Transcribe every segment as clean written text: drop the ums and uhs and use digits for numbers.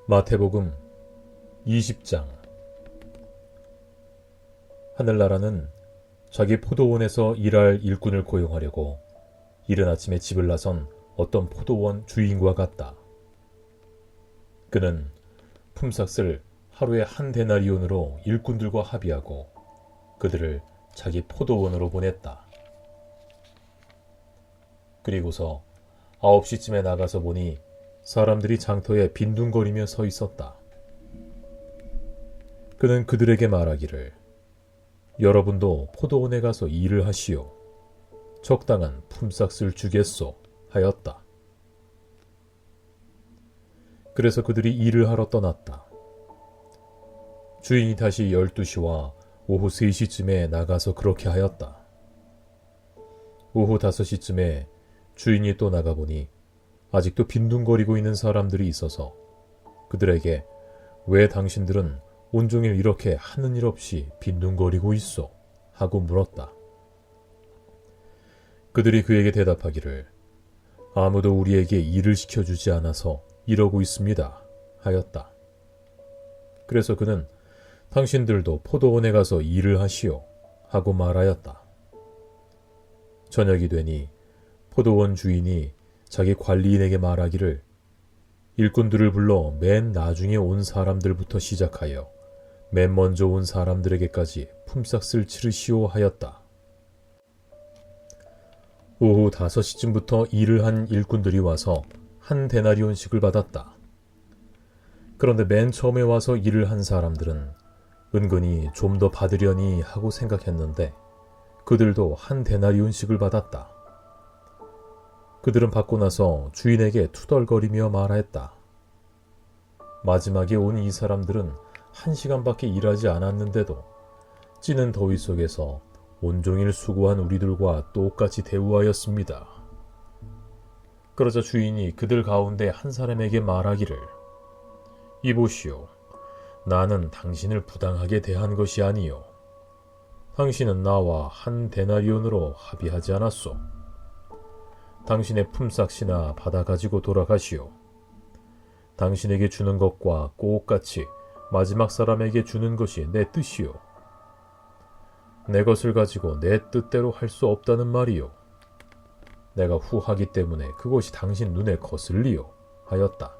마태복음 20장. 하늘나라는 자기 포도원에서 일할 일꾼을 고용하려고 이른 아침에 집을 나선 어떤 포도원 주인과 같다. 그는 품삯을 하루에 한 데나리온으로 일꾼들과 합의하고 그들을 자기 포도원으로 보냈다. 그리고서 9시쯤에 나가서 보니 사람들이 장터에 빈둥거리며 서 있었다. 그는 그들에게 말하기를, 여러분도 포도원에 가서 일을 하시오. 적당한 품삯을 주겠소 하였다. 그래서 그들이 일을 하러 떠났다. 주인이 다시 12시와 오후 3시쯤에 나가서 그렇게 하였다. 오후 5시쯤에 주인이 또 나가보니 아직도 빈둥거리고 있는 사람들이 있어서 그들에게, 왜 당신들은 온종일 이렇게 하는 일 없이 빈둥거리고 있소? 하고 물었다. 그들이 그에게 대답하기를, 아무도 우리에게 일을 시켜주지 않아서 이러고 있습니다 하였다. 그래서 그는, 당신들도 포도원에 가서 일을 하시오 하고 말하였다. 저녁이 되니 포도원 주인이 자기 관리인에게 말하기를, 일꾼들을 불러 맨 나중에 온 사람들부터 시작하여 맨 먼저 온 사람들에게까지 품삯을 치르시오 하였다. 오후 5시쯤부터 일을 한 일꾼들이 와서 한 데나리온씩을 받았다. 그런데 맨 처음에 와서 일을 한 사람들은 은근히 좀 더 받으려니 하고 생각했는데 그들도 한 데나리온씩을 받았다. 그들은 받고 나서 주인에게 투덜거리며 말하였다. 마지막에 온 이 사람들은 1시간밖에 일하지 않았는데도 찌는 더위 속에서 온종일 수고한 우리들과 똑같이 대우하였습니다. 그러자 주인이 그들 가운데 한 사람에게 말하기를, 이보시오. 나는 당신을 부당하게 대한 것이 아니요. 당신은 나와 한 데나리온으로 합의하지 않았소. 당신의 품삯이나 받아가지고 돌아가시오. 당신에게 주는 것과 똑같이 마지막 사람에게 주는 것이 내 뜻이요. 내 것을 가지고 내 뜻대로 할 수 없다는 말이요. 내가 후하기 때문에 그것이 당신 눈에 거슬리요 하였다.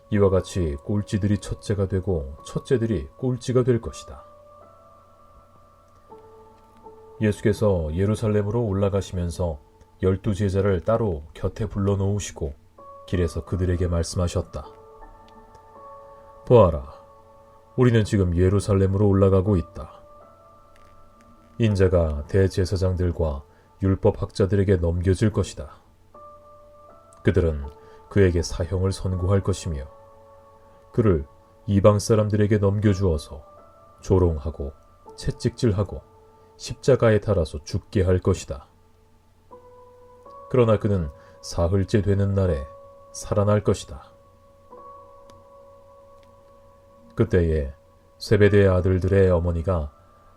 이와 같이 꼴찌들이 첫째가 되고 첫째들이 꼴찌가 될 것이다. 예수께서 예루살렘으로 올라가시면서 12제자를 따로 곁에 불러놓으시고 길에서 그들에게 말씀하셨다. 보아라, 우리는 지금 예루살렘으로 올라가고 있다. 인자가 대제사장들과 율법학자들에게 넘겨질 것이다. 그들은 그에게 사형을 선고할 것이며 그를 이방 사람들에게 넘겨주어서 조롱하고 채찍질하고 십자가에 달아서 죽게 할 것이다. 그러나 그는 사흘째 되는 날에 살아날 것이다. 그때에 세베대의 아들들의 어머니가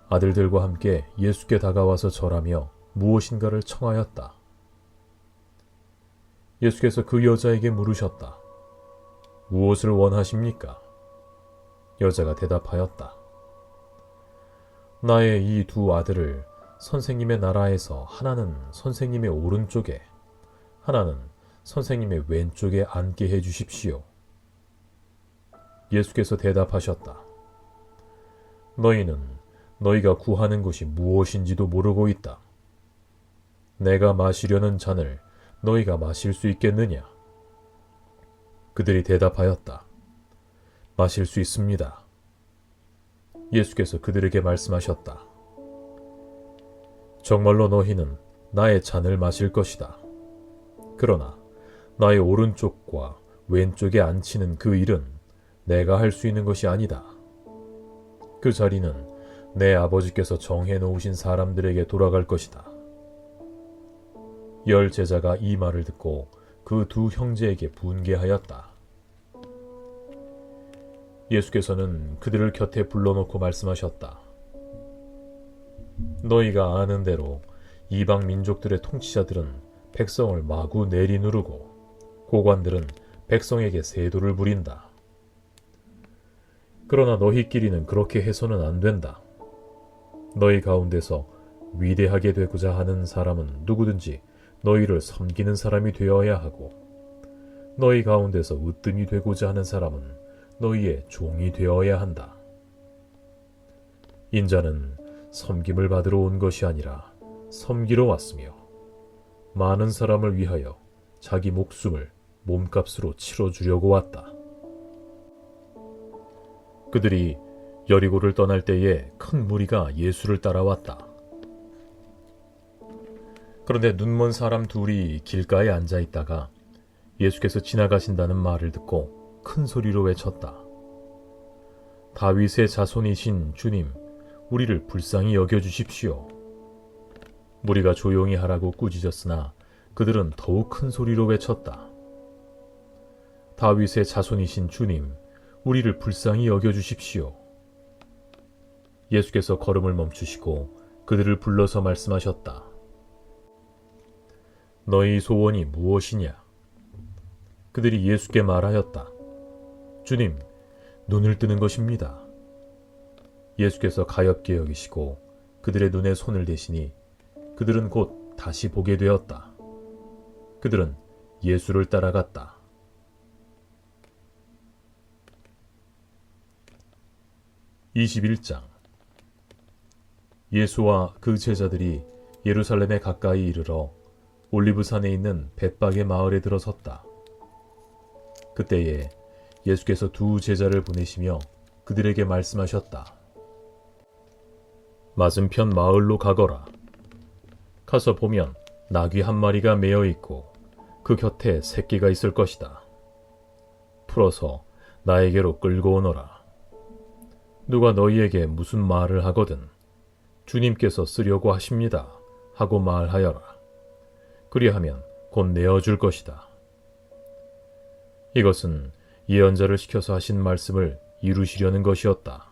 아들들과 함께 예수께 다가와서 절하며 무엇인가를 청하였다. 예수께서 그 여자에게 물으셨다. 무엇을 원하십니까? 여자가 대답하였다. 나의 이 두 아들을 선생님의 나라에서 하나는 선생님의 오른쪽에, 하나는 선생님의 왼쪽에 앉게 해주십시오. 예수께서 대답하셨다. 너희는 너희가 구하는 것이 무엇인지도 모르고 있다. 내가 마시려는 잔을 너희가 마실 수 있겠느냐? 그들이 대답하였다. 마실 수 있습니다. 예수께서 그들에게 말씀하셨다. 정말로 너희는 나의 잔을 마실 것이다. 그러나 나의 오른쪽과 왼쪽에 앉히는 그 일은 내가 할 수 있는 것이 아니다. 그 자리는 내 아버지께서 정해 놓으신 사람들에게 돌아갈 것이다. 10 제자가 이 말을 듣고 그 두 형제에게 분개하였다. 예수께서는 그들을 곁에 불러놓고 말씀하셨다. 너희가 아는 대로 이방 민족들의 통치자들은 백성을 마구 내리누르고 고관들은 백성에게 세도를 부린다. 그러나 너희끼리는 그렇게 해서는 안 된다. 너희 가운데서 위대하게 되고자 하는 사람은 누구든지 너희를 섬기는 사람이 되어야 하고, 너희 가운데서 으뜸이 되고자 하는 사람은 너희의 종이 되어야 한다. 인자는 섬김을 받으러 온 것이 아니라 섬기러 왔으며, 많은 사람을 위하여 자기 목숨을 몸값으로 치러주려고 왔다. 그들이 여리고를 떠날 때에 큰 무리가 예수를 따라왔다. 그런데 눈먼 사람 둘이 길가에 앉아 있다가 예수께서 지나가신다는 말을 듣고 큰 소리로 외쳤다. 다윗의 자손이신 주님, 우리를 불쌍히 여겨주십시오. 무리가 조용히 하라고 꾸짖었으나 그들은 더욱 큰 소리로 외쳤다. 다윗의 자손이신 주님, 우리를 불쌍히 여겨주십시오. 예수께서 걸음을 멈추시고 그들을 불러서 말씀하셨다. 너희 소원이 무엇이냐? 그들이 예수께 말하였다. 주님, 눈을 뜨는 것입니다. 예수께서 가엾게 여기시고 그들의 눈에 손을 대시니 그들은 곧 다시 보게 되었다. 그들은 예수를 따라갔다. 21장. 예수와 그 제자들이 예루살렘에 가까이 이르러 올리브산에 있는 벳박의 마을에 들어섰다. 그때에 예수께서 두 제자를 보내시며 그들에게 말씀하셨다. 맞은편 마을로 가거라. 가서 보면 나귀 한 마리가 매어 있고 그 곁에 새끼가 있을 것이다. 풀어서 나에게로 끌고 오너라. 누가 너희에게 무슨 말을 하거든 주님께서 쓰려고 하십니다 하고 말하여라. 그리하면 곧 내어줄 것이다. 이것은 예언자를 시켜서 하신 말씀을 이루시려는 것이었다.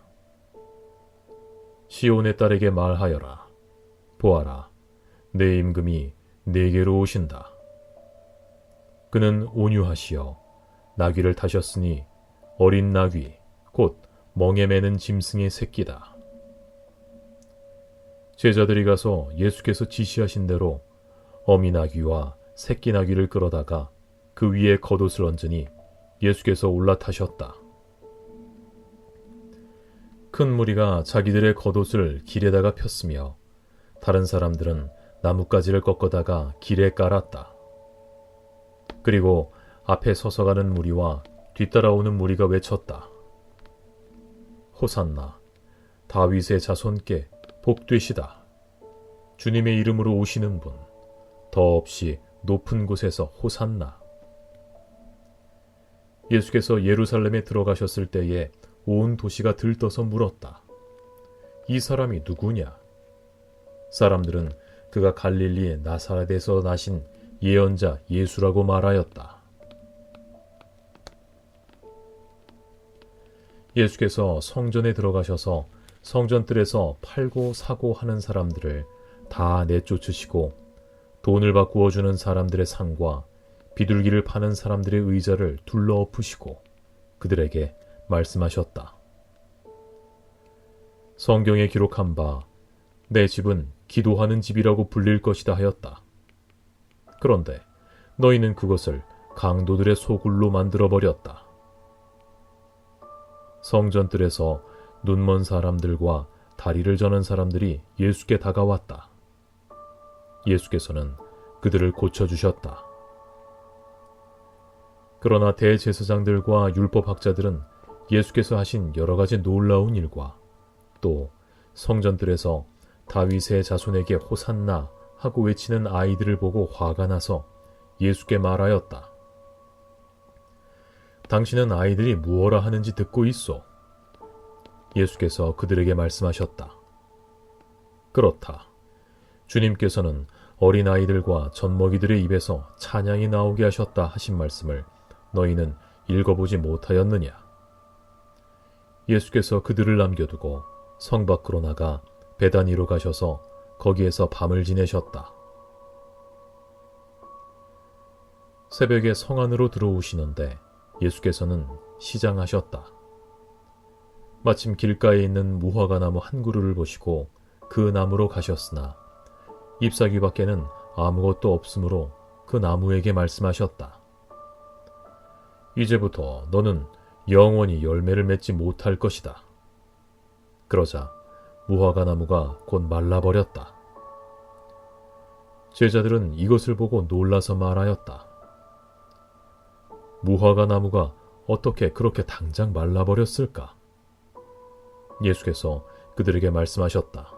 시온의 딸에게 말하여라. 보아라, 내 임금이 내게로 오신다. 그는 온유하시어 나귀를 타셨으니 어린 나귀 곧 멍에 매는 짐승의 새끼다. 제자들이 가서 예수께서 지시하신 대로 어미 나귀와 새끼 나귀를 끌어다가 그 위에 겉옷을 얹으니 예수께서 올라타셨다. 큰 무리가 자기들의 겉옷을 길에다가 폈으며 다른 사람들은 나뭇가지를 꺾어다가 길에 깔았다. 그리고 앞에 서서 가는 무리와 뒤따라오는 무리가 외쳤다. 호산나, 다윗의 자손께 복되시다. 주님의 이름으로 오시는 분, 더없이 높은 곳에서 호산나. 예수께서 예루살렘에 들어가셨을 때에 온 도시가 들떠서 물었다. 이 사람이 누구냐? 사람들은 그가 갈릴리의 나사렛에서 나신 예언자 예수라고 말하였다. 예수께서 성전에 들어가셔서 성전뜰에서 팔고 사고 하는 사람들을 다 내쫓으시고 돈을 바꾸어 주는 사람들의 상과 비둘기를 파는 사람들의 의자를 둘러 엎으시고 그들에게 말씀하셨다. 성경에 기록한 바 내 집은 기도하는 집이라고 불릴 것이다 하였다. 그런데 너희는 그것을 강도들의 소굴로 만들어버렸다. 성전뜰에서 눈먼 사람들과 다리를 저는 사람들이 예수께 다가왔다. 예수께서는 그들을 고쳐주셨다. 그러나 대제사장들과 율법학자들은 예수께서 하신 여러 가지 놀라운 일과 또 성전뜰에서 다윗의 자손에게 호산나 하고 외치는 아이들을 보고 화가 나서 예수께 말하였다. 당신은 아이들이 무엇라 하는지 듣고 있소. 예수께서 그들에게 말씀하셨다. 그렇다. 주님께서는 어린아이들과 젖먹이들의 입에서 찬양이 나오게 하셨다 하신 말씀을 너희는 읽어보지 못하였느냐. 예수께서 그들을 남겨두고 성 밖으로 나가 베다니로 가셔서 거기에서 밤을 지내셨다. 새벽에 성 안으로 들어오시는데 예수께서는 시장하셨다. 마침 길가에 있는 무화과 나무 한 그루를 보시고 그 나무로 가셨으나 잎사귀 밖에는 아무것도 없으므로 그 나무에게 말씀하셨다. 이제부터 너는 영원히 열매를 맺지 못할 것이다. 그러자 무화과 나무가 곧 말라버렸다. 제자들은 이것을 보고 놀라서 말하였다. 무화과 나무가 어떻게 그렇게 당장 말라버렸을까? 예수께서 그들에게 말씀하셨다.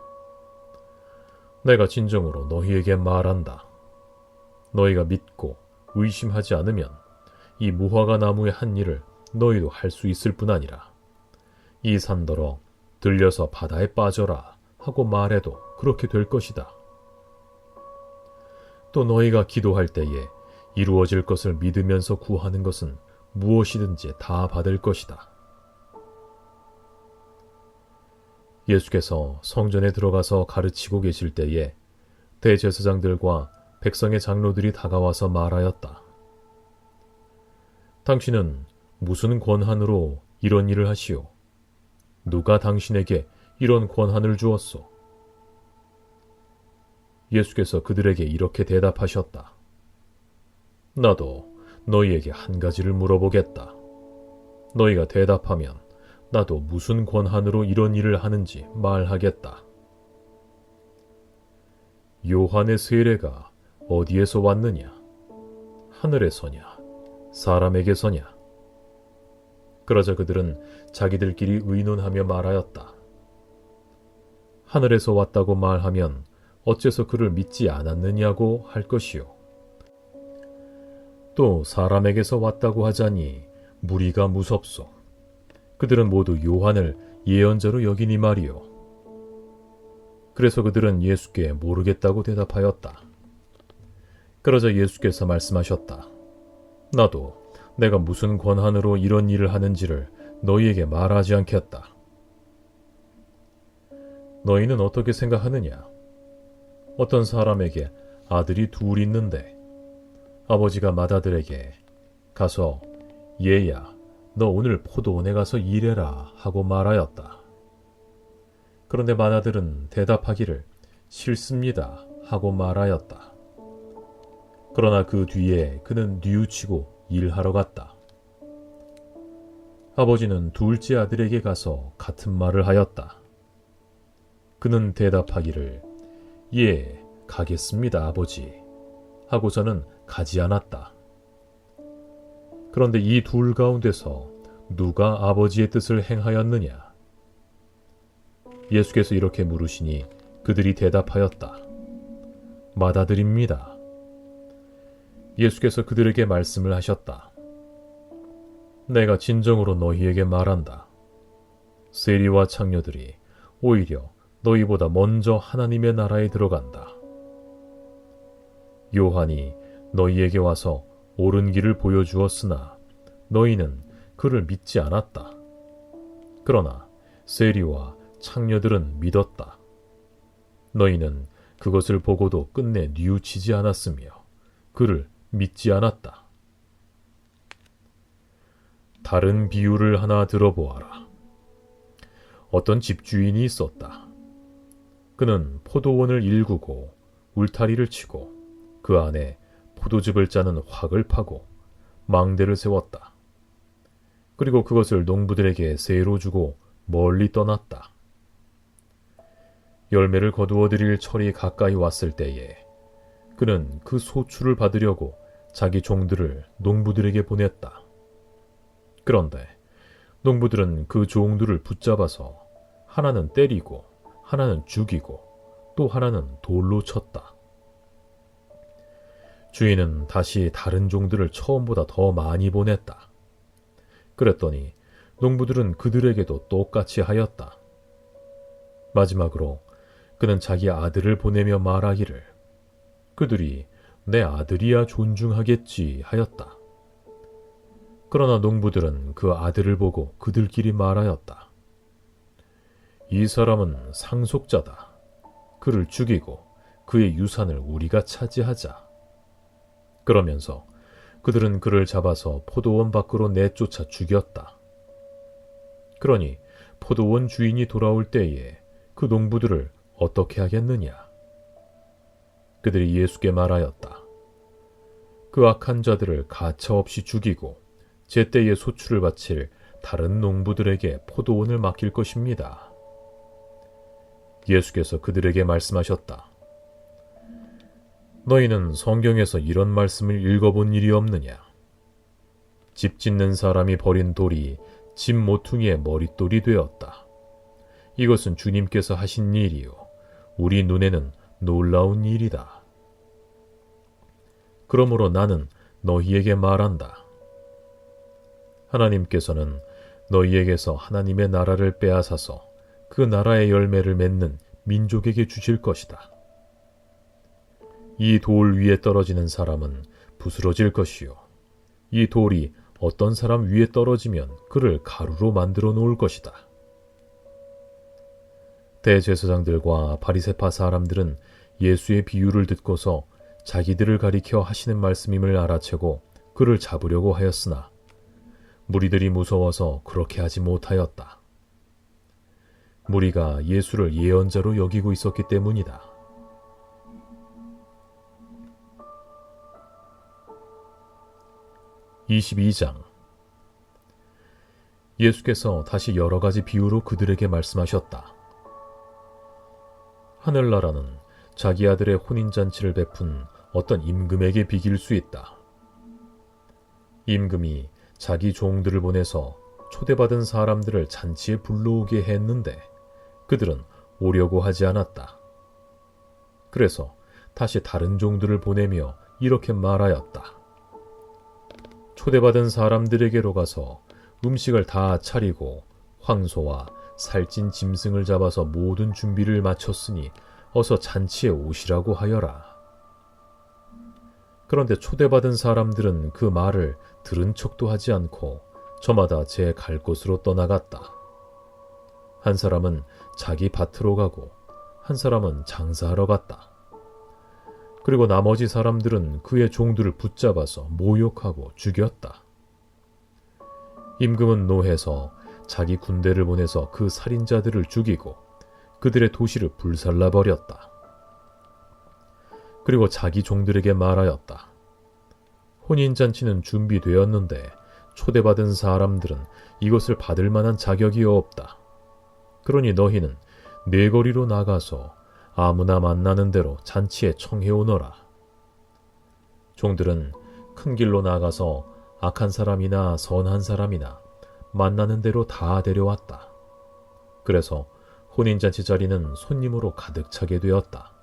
내가 진정으로 너희에게 말한다. 너희가 믿고 의심하지 않으면 이 무화과 나무의 한 일을 너희도 할 수 있을 뿐 아니라 이 산더러 들려서 바다에 빠져라 하고 말해도 그렇게 될 것이다. 또 너희가 기도할 때에 이루어질 것을 믿으면서 구하는 것은 무엇이든지 다 받을 것이다. 예수께서 성전에 들어가서 가르치고 계실 때에 대제사장들과 백성의 장로들이 다가와서 말하였다. 당신은 무슨 권한으로 이런 일을 하시오? 누가 당신에게 이런 권한을 주었소? 예수께서 그들에게 이렇게 대답하셨다. 나도 너희에게 한 가지를 물어보겠다. 너희가 대답하면 나도 무슨 권한으로 이런 일을 하는지 말하겠다. 요한의 세례가 어디에서 왔느냐? 하늘에서냐? 사람에게서냐? 그러자 그들은 자기들끼리 의논하며 말하였다. 하늘에서 왔다고 말하면 어째서 그를 믿지 않았느냐고 할 것이요. 또 사람에게서 왔다고 하자니 무리가 무섭소. 그들은 모두 요한을 예언자로 여기니 말이요. 그래서 그들은 예수께 모르겠다고 대답하였다. 그러자 예수께서 말씀하셨다. 나도 내가 무슨 권한으로 이런 일을 하는지를 너희에게 말하지 않겠다. 너희는 어떻게 생각하느냐? 어떤 사람에게 아들이 둘 있는데 아버지가 맏아들에게 가서 얘야 너 오늘 포도원에 가서 일해라 하고 말하였다. 그런데 맏아들은 대답하기를 싫습니다 하고 말하였다. 그러나 그 뒤에 그는 뉘우치고 일하러 갔다. 아버지는 둘째 아들에게 가서 같은 말을 하였다. 그는 대답하기를 예, 가겠습니다 아버지 하고서는 가지 않았다. 그런데 이 둘 가운데서 누가 아버지의 뜻을 행하였느냐? 예수께서 이렇게 물으시니 그들이 대답하였다. 맏아들입니다. 예수께서 그들에게 말씀을 하셨다. 내가 진정으로 너희에게 말한다. 세리와 창녀들이 오히려 너희보다 먼저 하나님의 나라에 들어간다. 요한이 너희에게 와서 옳은 길을 보여주었으나 너희는 그를 믿지 않았다. 그러나 세리와 창녀들은 믿었다. 너희는 그것을 보고도 끝내 뉘우치지 않았으며 그를 믿지 않았다. 다른 비유를 하나 들어보아라. 어떤 집주인이 있었다. 그는 포도원을 일구고 울타리를 치고 그 안에 포도즙을 짜는 확을 파고 망대를 세웠다. 그리고 그것을 농부들에게 세로 주고 멀리 떠났다. 열매를 거두어 드릴 철이 가까이 왔을 때에 그는 그 소출을 받으려고 자기 종들을 농부들에게 보냈다. 그런데 농부들은 그 종들을 붙잡아서 하나는 때리고 하나는 죽이고 또 하나는 돌로 쳤다. 주인은 다시 다른 종들을 처음보다 더 많이 보냈다. 그랬더니 농부들은 그들에게도 똑같이 하였다. 마지막으로 그는 자기 아들을 보내며 말하기를 그들이 내 아들이야 존중하겠지 하였다. 그러나 농부들은 그 아들을 보고 그들끼리 말하였다. 이 사람은 상속자다. 그를 죽이고 그의 유산을 우리가 차지하자. 그러면서 그들은 그를 잡아서 포도원 밖으로 내쫓아 죽였다. 그러니 포도원 주인이 돌아올 때에 그 농부들을 어떻게 하겠느냐? 그들이 예수께 말하였다. 그 악한 자들을 가차없이 죽이고 제때에 소출을 바칠 다른 농부들에게 포도원을 맡길 것입니다. 예수께서 그들에게 말씀하셨다. 너희는 성경에서 이런 말씀을 읽어본 일이 없느냐? 집 짓는 사람이 버린 돌이 집 모퉁이의 머릿돌이 되었다. 이것은 주님께서 하신 일이요 우리 눈에는 놀라운 일이다. 그러므로 나는 너희에게 말한다. 하나님께서는 너희에게서 하나님의 나라를 빼앗아서 그 나라의 열매를 맺는 민족에게 주실 것이다. 이 돌 위에 떨어지는 사람은 부스러질 것이요 이 돌이 어떤 사람 위에 떨어지면 그를 가루로 만들어 놓을 것이다. 대제사장들과 바리새파 사람들은 예수의 비유를 듣고서 자기들을 가리켜 하시는 말씀임을 알아채고 그를 잡으려고 하였으나 무리들이 무서워서 그렇게 하지 못하였다. 무리가 예수를 예언자로 여기고 있었기 때문이다. 22장. 예수께서 다시 여러 가지 비유로 그들에게 말씀하셨다. 하늘나라는 자기 아들의 혼인잔치를 베푼 어떤 임금에게 비길 수 있다. 임금이 자기 종들을 보내서 초대받은 사람들을 잔치에 불러오게 했는데 그들은 오려고 하지 않았다. 그래서 다시 다른 종들을 보내며 이렇게 말하였다. 초대받은 사람들에게로 가서 음식을 다 차리고 황소와 살찐 짐승을 잡아서 모든 준비를 마쳤으니 어서 잔치에 오시라고 하여라. 그런데 초대받은 사람들은 그 말을 들은 척도 하지 않고 저마다 제 갈 곳으로 떠나갔다. 한 사람은 자기 밭으로 가고 한 사람은 장사하러 갔다. 그리고 나머지 사람들은 그의 종들을 붙잡아서 모욕하고 죽였다. 임금은 노해서 자기 군대를 보내서 그 살인자들을 죽이고 그들의 도시를 불살라버렸다. 그리고 자기 종들에게 말하였다. 혼인잔치는 준비되었는데 초대받은 사람들은 이것을 받을 만한 자격이 없다. 그러니 너희는 네거리로 나가서 아무나 만나는 대로 잔치에 청해오너라. 종들은 큰 길로 나가서 악한 사람이나 선한 사람이나 만나는 대로 다 데려왔다. 그래서 혼인잔치 자리는 손님으로 가득 차게 되었다.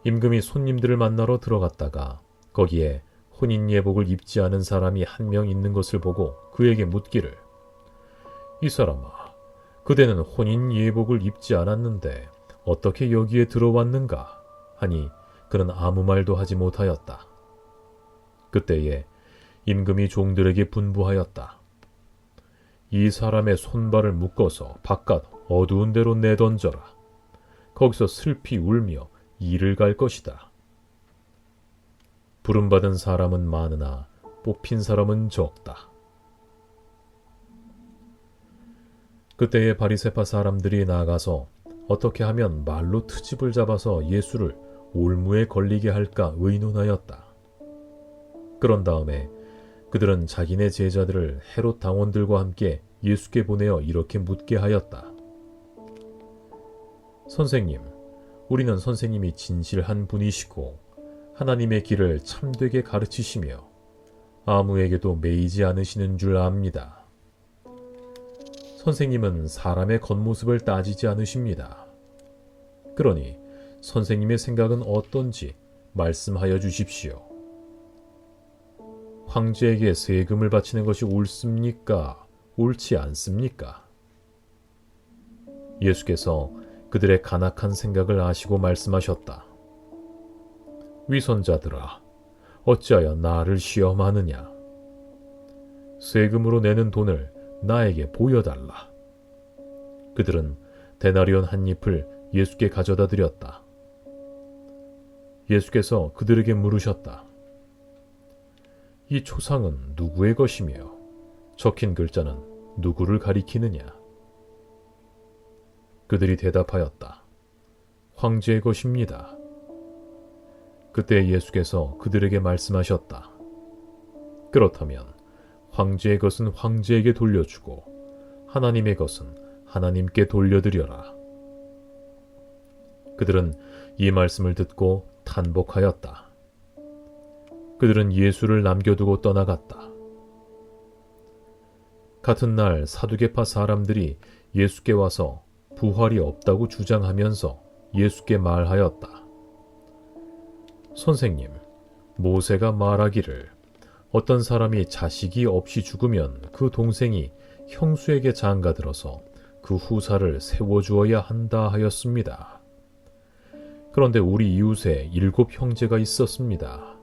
임금이 손님들을 만나러 들어갔다가 거기에 혼인 예복을 입지 않은 사람이 한 명 있는 것을 보고 그에게 묻기를, 이 사람아, 그대는 혼인 예복을 입지 않았는데 어떻게 여기에 들어왔는가? 하니 그는 아무 말도 하지 못하였다. 그때에 임금이 종들에게 분부하였다. 이 사람의 손발을 묶어서 바깥 어두운 데로 내던져라. 거기서 슬피 울며 이를 갈 것이다. 부름받은 사람은 많으나 뽑힌 사람은 적다. 그때에 바리새파 사람들이 나가서 어떻게 하면 말로 트집을 잡아서 예수를 올무에 걸리게 할까 의논하였다. 그런 다음에 그들은 자기네 제자들을 헤롯 당원들과 함께 예수께 보내어 이렇게 묻게 하였다. 선생님, 우리는 선생님이 진실한 분이시고 하나님의 길을 참되게 가르치시며 아무에게도 매이지 않으시는 줄 압니다. 선생님은 사람의 겉모습을 따지지 않으십니다. 그러니 선생님의 생각은 어떤지 말씀하여 주십시오. 황제에게 세금을 바치는 것이 옳습니까? 옳지 않습니까? 예수께서 그들의 간악한 생각을 아시고 말씀하셨다. 위선자들아, 어찌하여 나를 시험하느냐? 세금으로 내는 돈을 나에게 보여달라. 그들은 데나리온 한 잎을 예수께 가져다 드렸다. 예수께서 그들에게 물으셨다. 이 초상은 누구의 것이며 적힌 글자는 누구를 가리키느냐? 그들이 대답하였다. 황제의 것입니다. 그때 예수께서 그들에게 말씀하셨다. 그렇다면 황제의 것은 황제에게 돌려주고 하나님의 것은 하나님께 돌려드려라. 그들은 이 말씀을 듣고 탄복하였다. 그들은 예수를 남겨두고 떠나갔다. 같은 날 사두개파 사람들이 예수께 와서 부활이 없다고 주장하면서 예수께 말하였다. 선생님, 모세가 말하기를 어떤 사람이 자식이 없이 죽으면 그 동생이 형수에게 장가들어서 그 후사를 세워주어야 한다 하였습니다. 그런데 우리 이웃에 7 형제가 있었습니다.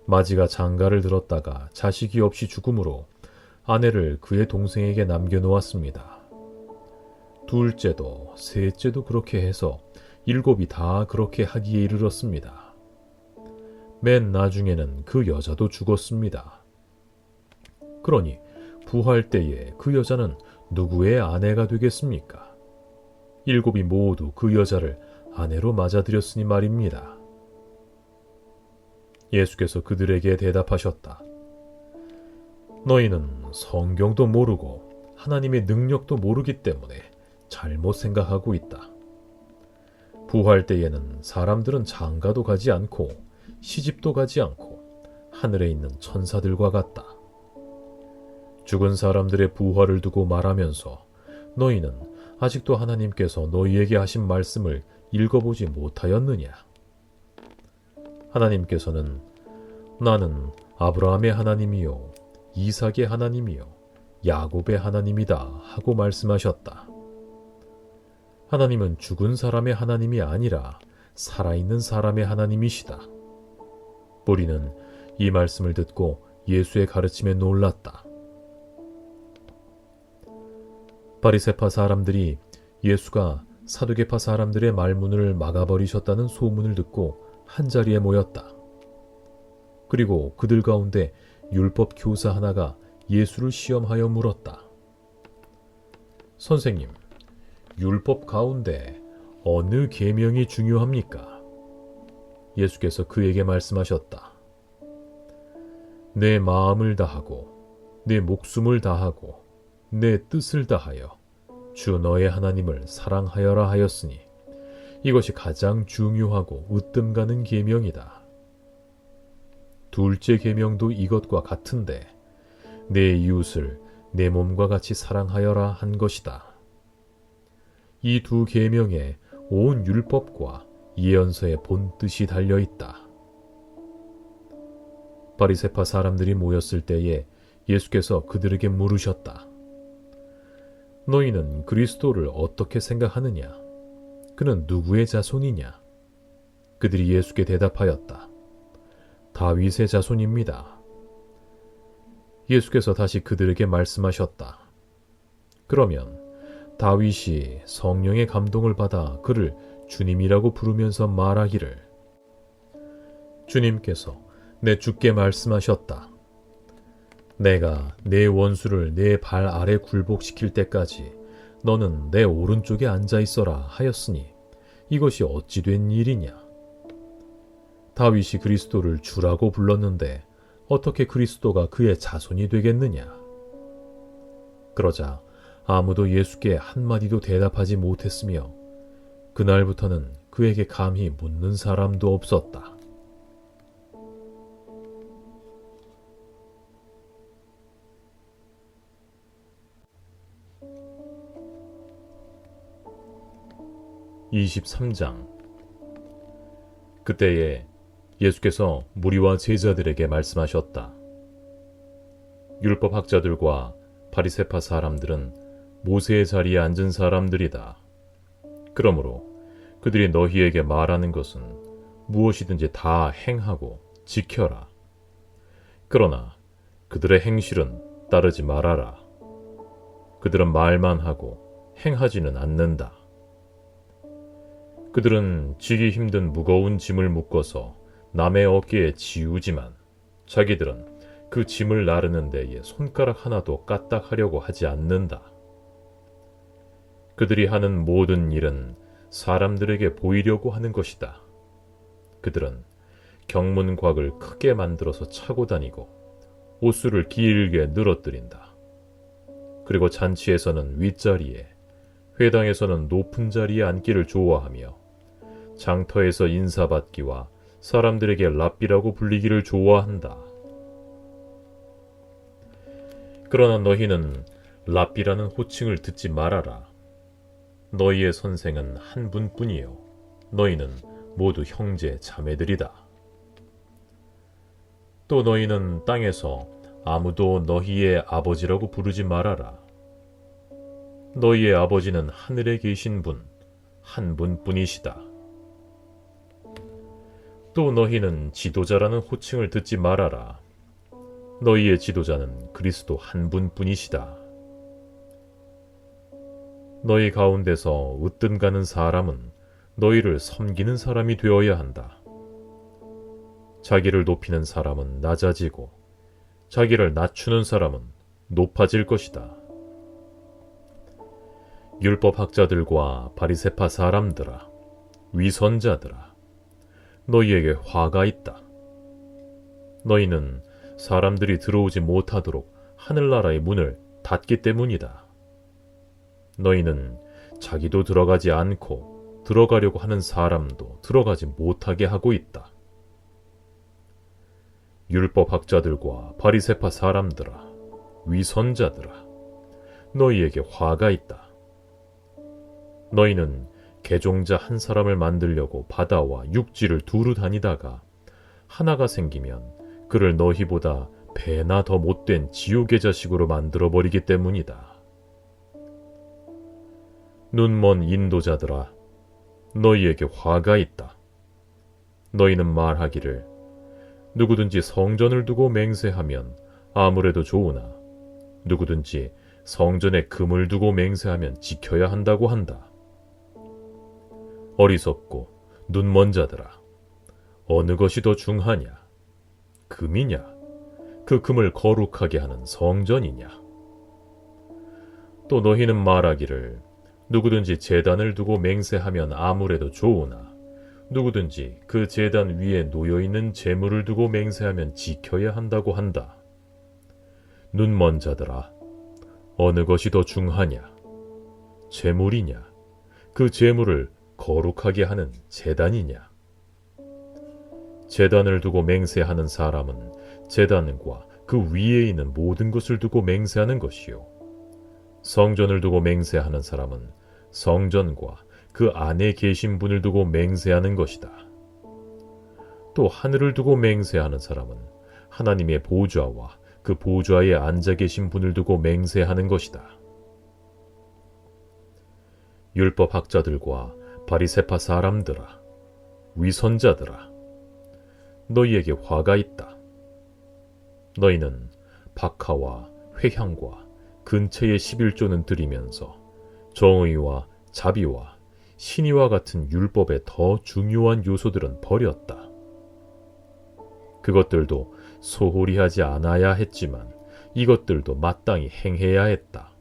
마지가 장가를 들었다가 자식이 없이 죽음으로 아내를 그의 동생에게 남겨놓았습니다. 둘째도 셋째도 그렇게 해서 7이 다 그렇게 하기에 이르렀습니다. 맨 나중에는 그 여자도 죽었습니다. 그러니 부활 때에 그 여자는 누구의 아내가 되겠습니까? 7이 모두 그 여자를 아내로 맞아들였으니 말입니다. 예수께서 그들에게 대답하셨다. 너희는 성경도 모르고 하나님의 능력도 모르기 때문에 잘못 생각하고 있다. 부활 때에는 사람들은 장가도 가지 않고 시집도 가지 않고 하늘에 있는 천사들과 같다. 죽은 사람들의 부활을 두고 말하면서 너희는 아직도 하나님께서 너희에게 하신 말씀을 읽어보지 못하였느냐? 하나님께서는 나는 아브라함의 하나님이요 이삭의 하나님이요 야곱의 하나님이다 하고 말씀하셨다. 하나님은 죽은 사람의 하나님이 아니라 살아있는 사람의 하나님이시다. 무리는 이 말씀을 듣고 예수의 가르침에 놀랐다. 바리새파 사람들이 예수가 사두개파 사람들의 말문을 막아버리셨다는 소문을 듣고 한자리에 모였다. 그리고 그들 가운데 율법 교사 하나가 예수를 시험하여 물었다. 선생님, 율법 가운데 어느 계명이 중요합니까? 예수께서 그에게 말씀하셨다. 내 마음을 다하고 내 목숨을 다하고 내 뜻을 다하여 주 너의 하나님을 사랑하여라 하였으니 이것이 가장 중요하고 으뜸 가는 계명이다. 둘째 계명도 이것과 같은데 내 이웃을 내 몸과 같이 사랑하여라 한 것이다. 이 2 계명에 온 율법과 예언서의 본 뜻이 달려있다. 바리새파 사람들이 모였을 때에 예수께서 그들에게 물으셨다. 너희는 그리스도를 어떻게 생각하느냐? 그는 누구의 자손이냐? 그들이 예수께 대답하였다. 다윗의 자손입니다. 예수께서 다시 그들에게 말씀하셨다. 그러면 다윗이 성령의 감동을 받아 그를 주님이라고 부르면서 말하기를 주님께서 내 주께 말씀하셨다. 내가 내 원수를 내 발 아래 굴복시킬 때까지 너는 내 오른쪽에 앉아 있어라 하였으니 이것이 어찌 된 일이냐? 다윗이 그리스도를 주라고 불렀는데 어떻게 그리스도가 그의 자손이 되겠느냐? 그러자 아무도 예수께 한마디도 대답하지 못했으며 그날부터는 그에게 감히 묻는 사람도 없었다. (23장) 그때에 예수께서 무리와 제자들에게 말씀하셨다. 율법학자들과 바리새파 사람들은 모세의 자리에 앉은 사람들이다. 그러므로 그들이 너희에게 말하는 것은 무엇이든지 다 행하고 지켜라. 그러나 그들의 행실은 따르지 말아라. 그들은 말만 하고 행하지는 않는다. 그들은 지기 힘든 무거운 짐을 묶어서 남의 어깨에 지우지만 자기들은 그 짐을 나르는 데에 손가락 하나도 까딱하려고 하지 않는다. 그들이 하는 모든 일은 사람들에게 보이려고 하는 것이다. 그들은 경문곽을 크게 만들어서 차고 다니고 옷수를 길게 늘어뜨린다. 그리고 잔치에서는 윗자리에, 회당에서는 높은 자리에 앉기를 좋아하며 장터에서 인사받기와 사람들에게 랍비라고 불리기를 좋아한다. 그러나 너희는 랍비라는 호칭을 듣지 말아라. 너희의 선생은 한 분뿐이요 너희는 모두 형제 자매들이다. 또 너희는 땅에서 아무도 너희의 아버지라고 부르지 말아라. 너희의 아버지는 하늘에 계신 분, 한 분뿐이시다. 또 너희는 지도자라는 호칭을 듣지 말아라. 너희의 지도자는 그리스도 한 분뿐이시다. 너희 가운데서 으뜸 가는 사람은 너희를 섬기는 사람이 되어야 한다. 자기를 높이는 사람은 낮아지고 자기를 낮추는 사람은 높아질 것이다. 율법학자들과 바리새파 사람들아, 위선자들아, 너희에게 화가 있다. 너희는 사람들이 들어오지 못하도록 하늘나라의 문을 닫기 때문이다. 너희는 자기도 들어가지 않고 들어가려고 하는 사람도 들어가지 못하게 하고 있다. 율법학자들과 바리새파 사람들아, 위선자들아, 너희에게 화가 있다. 너희는 개종자 한 사람을 만들려고 바다와 육지를 두루 다니다가 하나가 생기면 그를 너희보다 배나 더 못된 지옥의 자식으로 만들어버리기 때문이다. 눈먼 인도자들아, 너희에게 화가 있다. 너희는 말하기를 누구든지 성전을 두고 맹세하면 아무래도 좋으나 누구든지 성전에 금을 두고 맹세하면 지켜야 한다고 한다. 어리석고 눈먼 자들아, 어느 것이 더 중하냐? 금이냐? 그 금을 거룩하게 하는 성전이냐? 또 너희는 말하기를 누구든지 제단을 두고 맹세하면 아무래도 좋으나 누구든지 그 제단 위에 놓여있는 재물을 두고 맹세하면 지켜야 한다고 한다. 눈먼 자들아, 어느 것이 더 중하냐? 재물이냐? 그 재물을 거룩하게 하는 제단이냐? 제단을 두고 맹세하는 사람은 제단과 그 위에 있는 모든 것을 두고 맹세하는 것이요, 성전을 두고 맹세하는 사람은 성전과 그 안에 계신 분을 두고 맹세하는 것이다. 또 하늘을 두고 맹세하는 사람은 하나님의 보좌와 그 보좌에 앉아 계신 분을 두고 맹세하는 것이다. 율법학자들과 바리새파 사람들아, 위선자들아, 너희에게 화가 있다. 너희는 박하와 회향과 근처의 11조는 드리면서 정의와 자비와 신의와 같은 율법의 더 중요한 요소들은 버렸다. 그것들도 소홀히 하지 않아야 했지만 이것들도 마땅히 행해야 했다.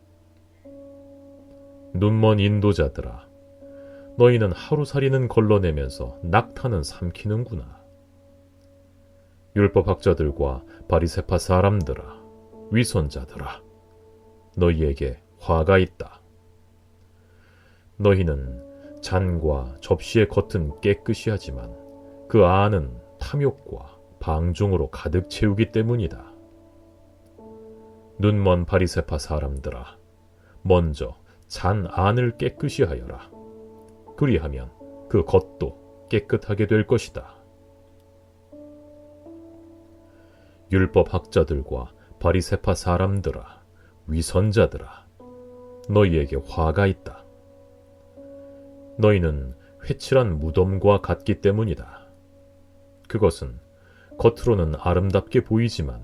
눈먼 인도자들아, 너희는 하루살이는 걸러내면서 낙타는 삼키는구나. 율법학자들과 바리새파 사람들아, 위선자들아, 너희에게 화가 있다. 너희는 잔과 접시의 겉은 깨끗이 하지만 그 안은 탐욕과 방종으로 가득 채우기 때문이다. 눈먼 바리새파 사람들아, 먼저 잔 안을 깨끗이 하여라. 그리하면 그 겉도 깨끗하게 될 것이다. 율법학자들과 바리새파 사람들아, 위선자들아, 너희에게 화가 있다. 너희는 회칠한 무덤과 같기 때문이다. 그것은 겉으로는 아름답게 보이지만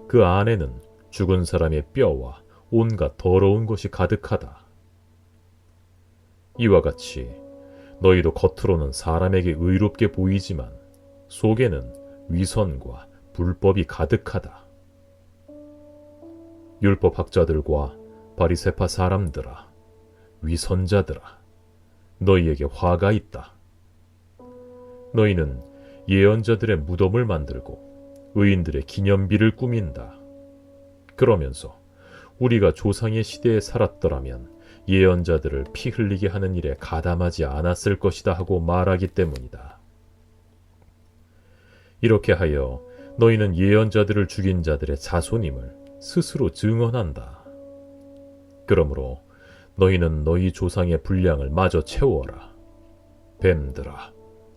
그 안에는 죽은 사람의 뼈와 온갖 더러운 것이 가득하다. 이와 같이 너희도 겉으로는 사람에게 의롭게 보이지만 속에는 위선과 불법이 가득하다. 율법학자들과 바리새파 사람들아, 위선자들아, 너희에게 화가 있다. 너희는 예언자들의 무덤을 만들고 의인들의 기념비를 꾸민다. 그러면서 우리가 조상의 시대에 살았더라면 예언자들을 피 흘리게 하는 일에 가담하지 않았을 것이다 하고 말하기 때문이다. 이렇게 하여 너희는 예언자들을 죽인 자들의 자손임을 스스로 증언한다. 그러므로 너희는 너희 조상의 분량을 마저 채워라. 뱀들아,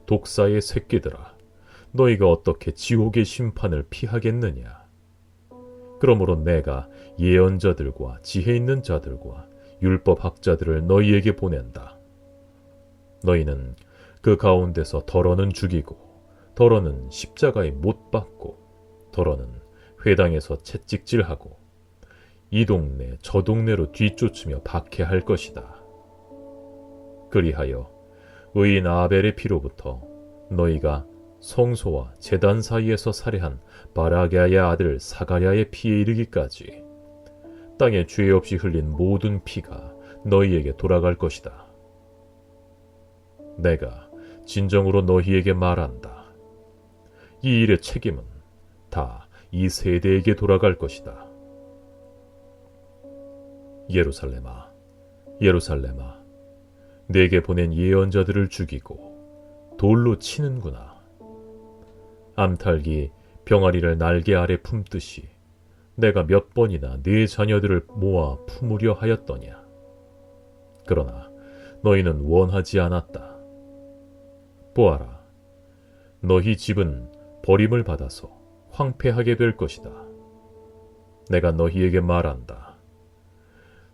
독사의 새끼들아, 너희가 어떻게 지옥의 심판을 피하겠느냐? 그러므로 내가 예언자들과 지혜 있는 자들과 율법학자들을 너희에게 보낸다. 너희는 그 가운데서 더러는 죽이고 더러는 십자가에 못 박고 더러는 회당에서 채찍질하고 이 동네 저 동네로 뒤쫓으며 박해할 것이다. 그리하여 의인 아벨의 피로부터 너희가 성소와 제단 사이에서 살해한 바라게아의 아들 사가랴의 피에 이르기까지 땅에 죄 없이 흘린 모든 피가 너희에게 돌아갈 것이다. 내가 진정으로 너희에게 말한다. 이 일의 책임은 다 이 세대에게 돌아갈 것이다. 예루살렘아, 예루살렘아, 내게 보낸 예언자들을 죽이고 돌로 치는구나. 암탉이 병아리를 날개 아래 품듯이 내가 몇 번이나 네 자녀들을 모아 품으려 하였더냐. 그러나 너희는 원하지 않았다. 보아라, 너희 집은 버림을 받아서 황폐하게 될 것이다. 내가 너희에게 말한다.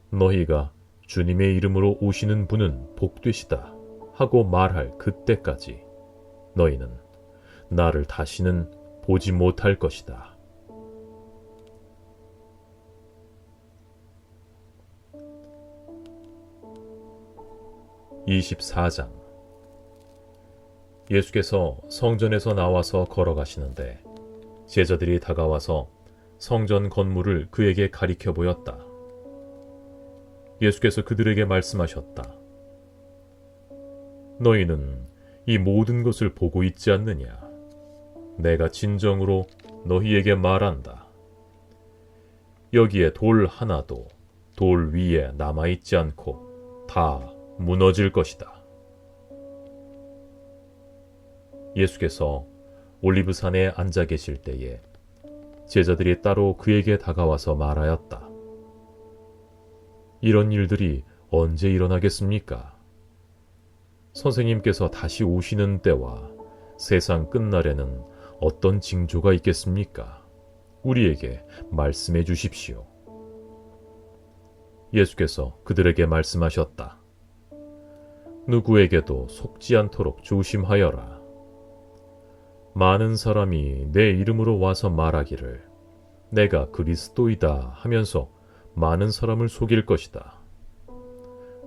너희가 주님의 이름으로 오시는 분은 복되시다 하고 말할 그때까지 너희는 나를 다시는 보지 못할 것이다. (24장) 예수께서 성전에서 나와서 걸어가시는데 제자들이 다가와서 성전 건물을 그에게 가리켜 보였다. 예수께서 그들에게 말씀하셨다. 너희는 이 모든 것을 보고 있지 않느냐? 내가 진정으로 너희에게 말한다. 여기에 돌 하나도 돌 위에 남아있지 않고 다 무너질 것이다. 예수께서 올리브산에 앉아 계실 때에 제자들이 따로 그에게 다가와서 말하였다. 이런 일들이 언제 일어나겠습니까? 선생님께서 다시 오시는 때와 세상 끝날에는 어떤 징조가 있겠습니까? 우리에게 말씀해 주십시오. 예수께서 그들에게 말씀하셨다. 누구에게도 속지 않도록 조심하여라. 많은 사람이 내 이름으로 와서 말하기를 내가 그리스도이다 하면서 많은 사람을 속일 것이다.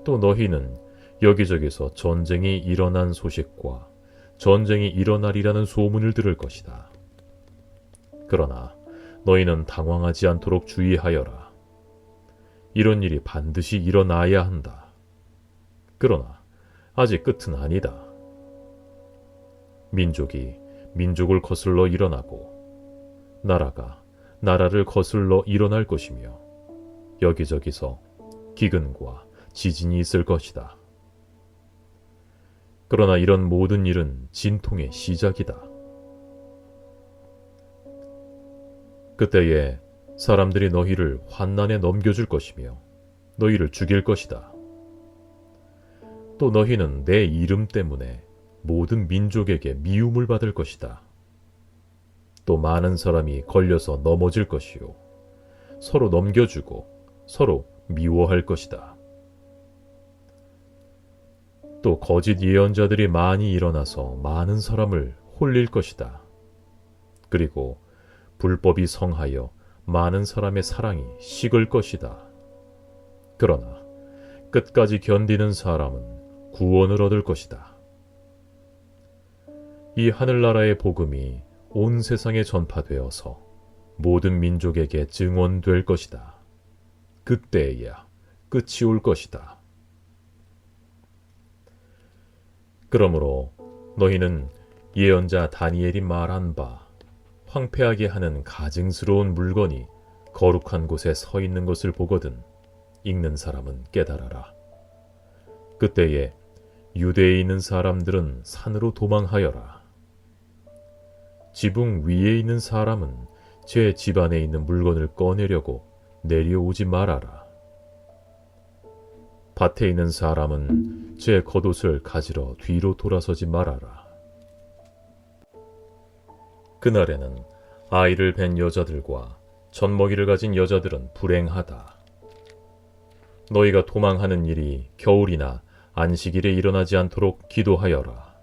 또 너희는 여기저기서 전쟁이 일어난 소식과 전쟁이 일어나리라는 소문을 들을 것이다. 그러나 너희는 당황하지 않도록 주의하여라. 이런 일이 반드시 일어나야 한다. 그러나 아직 끝은 아니다. 민족이 민족을 거슬러 일어나고 나라가 나라를 거슬러 일어날 것이며 여기저기서 기근과 지진이 있을 것이다. 그러나 이런 모든 일은 진통의 시작이다. 그때에 사람들이 너희를 환난에 넘겨줄 것이며 너희를 죽일 것이다. 또 너희는 내 이름 때문에 모든 민족에게 미움을 받을 것이다. 또 많은 사람이 걸려서 넘어질 것이요 서로 넘겨주고 서로 미워할 것이다. 또 거짓 예언자들이 많이 일어나서 많은 사람을 홀릴 것이다. 그리고 불법이 성하여 많은 사람의 사랑이 식을 것이다. 그러나 끝까지 견디는 사람은 구원을 얻을 것이다. 이 하늘나라의 복음이 온 세상에 전파되어서 모든 민족에게 증언될 것이다. 그때에야 끝이 올 것이다. 그러므로 너희는 예언자 다니엘이 말한 바 황폐하게 하는 가증스러운 물건이 거룩한 곳에 서 있는 것을 보거든 읽는 사람은 깨달아라. 그때에 유대에 있는 사람들은 산으로 도망하여라. 지붕 위에 있는 사람은 제 집안에 있는 물건을 꺼내려고 내려오지 말아라. 밭에 있는 사람은 제 겉옷을 가지러 뒤로 돌아서지 말아라. 그날에는 아이를 뵌 여자들과 젖먹이를 가진 여자들은 불행하다. 너희가 도망하는 일이 겨울이나 안식일에 일어나지 않도록 기도하여라.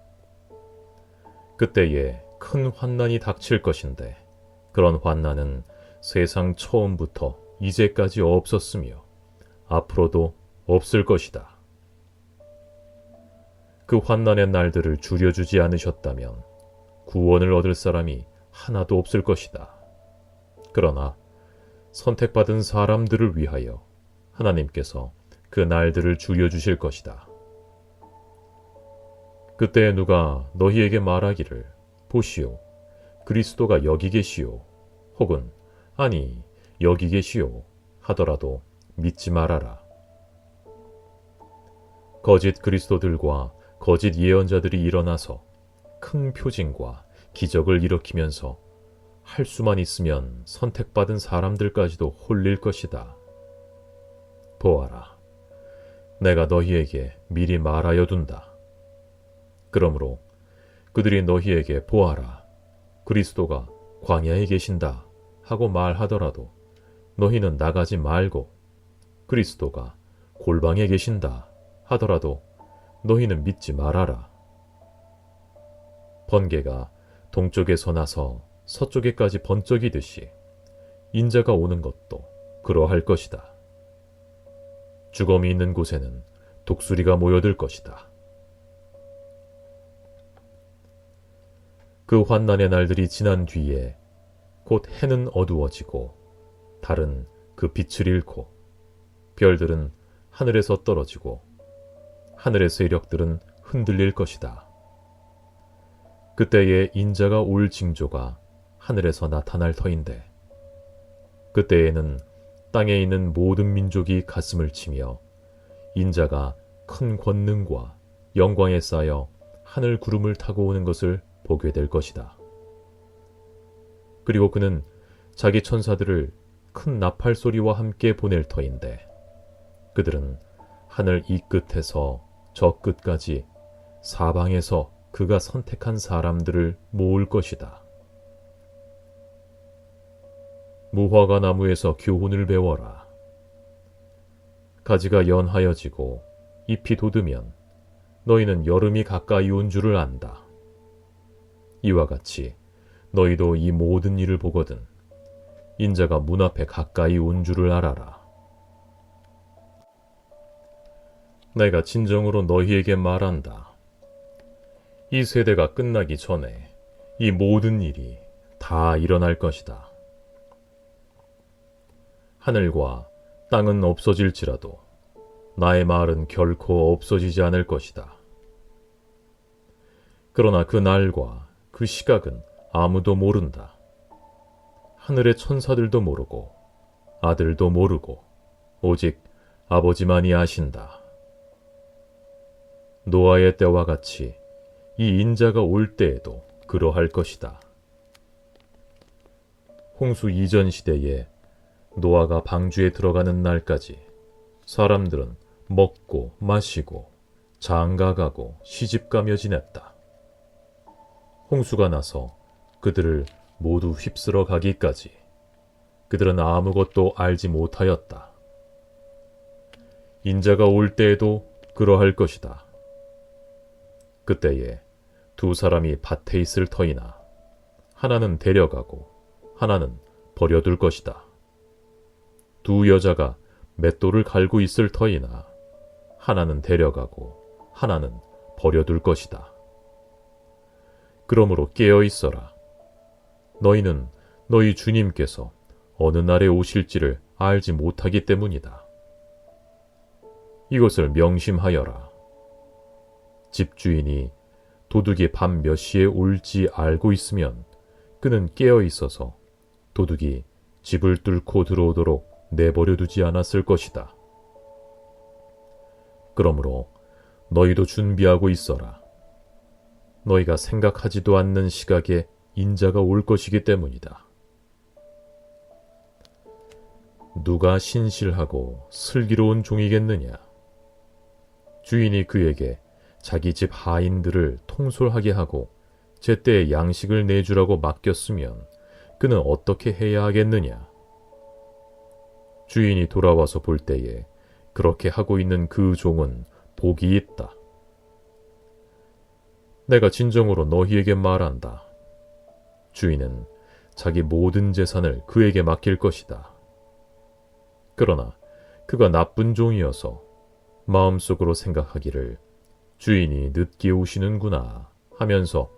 그때에 큰 환난이 닥칠 것인데 그런 환난은 세상 처음부터 이제까지 없었으며 앞으로도 없을 것이다. 그 환난의 날들을 줄여주지 않으셨다면 구원을 얻을 사람이 하나도 없을 것이다. 그러나 선택받은 사람들을 위하여 하나님께서 그 날들을 줄여주실 것이다. 그때 누가 너희에게 말하기를 보시오, 그리스도가 여기 계시오, 혹은 아니 여기 계시오 하더라도 믿지 말아라. 거짓 그리스도들과 거짓 예언자들이 일어나서 큰 표징과 기적을 일으키면서 할 수만 있으면 선택받은 사람들까지도 홀릴 것이다. 보아라, 내가 너희에게 미리 말하여 둔다. 그러므로 그들이 너희에게 보아라, 그리스도가 광야에 계신다 하고 말하더라도 너희는 나가지 말고 그리스도가 골방에 계신다 하더라도 너희는 믿지 말아라. 번개가 동쪽에서 나서 서쪽에까지 번쩍이듯이 인자가 오는 것도 그러할 것이다. 죽음이 있는 곳에는 독수리가 모여들 것이다. 그 환난의 날들이 지난 뒤에 곧 해는 어두워지고 달은 그 빛을 잃고 별들은 하늘에서 떨어지고 하늘의 세력들은 흔들릴 것이다. 그때에 인자가 올 징조가 하늘에서 나타날 터인데 그때에는 땅에 있는 모든 민족이 가슴을 치며 인자가 큰 권능과 영광에 쌓여 하늘 구름을 타고 오는 것을 보게 될 것이다. 그리고 그는 자기 천사들을 큰 나팔 소리와 함께 보낼 터인데 그들은 하늘 이 끝에서 저 끝까지 사방에서 그가 선택한 사람들을 모을 것이다. 무화과 나무에서 교훈을 배워라. 가지가 연하여지고 잎이 돋으면 너희는 여름이 가까이 온 줄을 안다. 이와 같이 너희도 이 모든 일을 보거든 인자가 문 앞에 가까이 온 줄을 알아라. 내가 진정으로 너희에게 말한다. 이 세대가 끝나기 전에 이 모든 일이 다 일어날 것이다. 하늘과 땅은 없어질지라도 나의 말은 결코 없어지지 않을 것이다. 그러나 그 날과 그 시각은 아무도 모른다. 하늘의 천사들도 모르고 아들도 모르고 오직 아버지만이 아신다. 노아의 때와 같이 이 인자가 올 때에도 그러할 것이다. 홍수 이전 시대에 노아가 방주에 들어가는 날까지 사람들은 먹고 마시고 장가가고 시집가며 지냈다. 홍수가 나서 그들을 모두 휩쓸어 가기까지 그들은 아무것도 알지 못하였다. 인자가 올 때에도 그러할 것이다. 그때에 두 사람이 밭에 있을 터이나 하나는 데려가고 하나는 버려둘 것이다. 두 여자가 맷돌을 갈고 있을 터이나 하나는 데려가고 하나는 버려둘 것이다. 그러므로 깨어 있어라. 너희는 너희 주님께서 어느 날에 오실지를 알지 못하기 때문이다. 이것을 명심하여라. 집주인이 도둑이 밤 몇 시에 올지 알고 있으면 그는 깨어 있어서 도둑이 집을 뚫고 들어오도록 내버려 두지 않았을 것이다. 그러므로 너희도 준비하고 있어라. 너희가 생각하지도 않는 시각에 인자가 올 것이기 때문이다. 누가 신실하고 슬기로운 종이겠느냐? 주인이 그에게 자기 집 하인들을 통솔하게 하고 제때에 양식을 내주라고 맡겼으면 그는 어떻게 해야 하겠느냐? 주인이 돌아와서 볼 때에 그렇게 하고 있는 그 종은 복이 있다. 내가 진정으로 너희에게 말한다. 주인은 자기 모든 재산을 그에게 맡길 것이다. 그러나 그가 나쁜 종이어서 마음속으로 생각하기를 주인이 늦게 오시는구나 하면서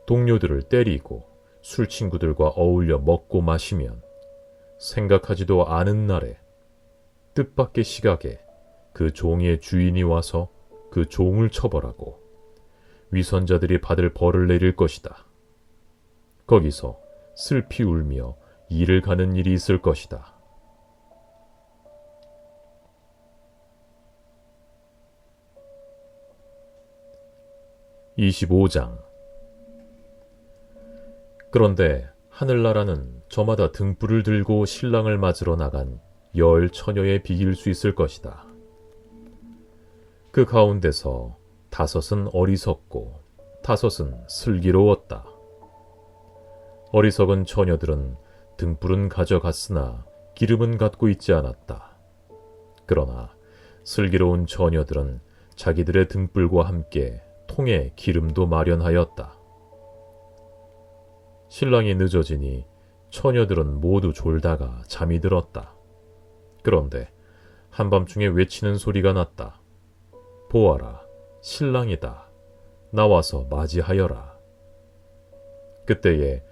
동료들을 때리고 술 친구들과 어울려 먹고 마시면 생각하지도 않은 날에 뜻밖의 시각에 그 종의 주인이 와서 그 종을 처벌하고 위선자들이 받을 벌을 내릴 것이다. 거기서 슬피 울며 일을 가는 일이 있을 것이다. (25장) 그런데 하늘나라는 저마다 등불을 들고 신랑을 맞으러 나간 10 처녀에 비길 수 있을 것이다. 그 가운데서 5은 어리석고 5은 슬기로웠다. 어리석은 처녀들은 등불은 가져갔으나 기름은 갖고 있지 않았다. 그러나 슬기로운 처녀들은 자기들의 등불과 함께 통에 기름도 마련하였다. 신랑이 늦어지니 처녀들은 모두 졸다가 잠이 들었다. 그런데 한밤중에 외치는 소리가 났다. 보아라, 신랑이다. 나와서 맞이하여라. 그때에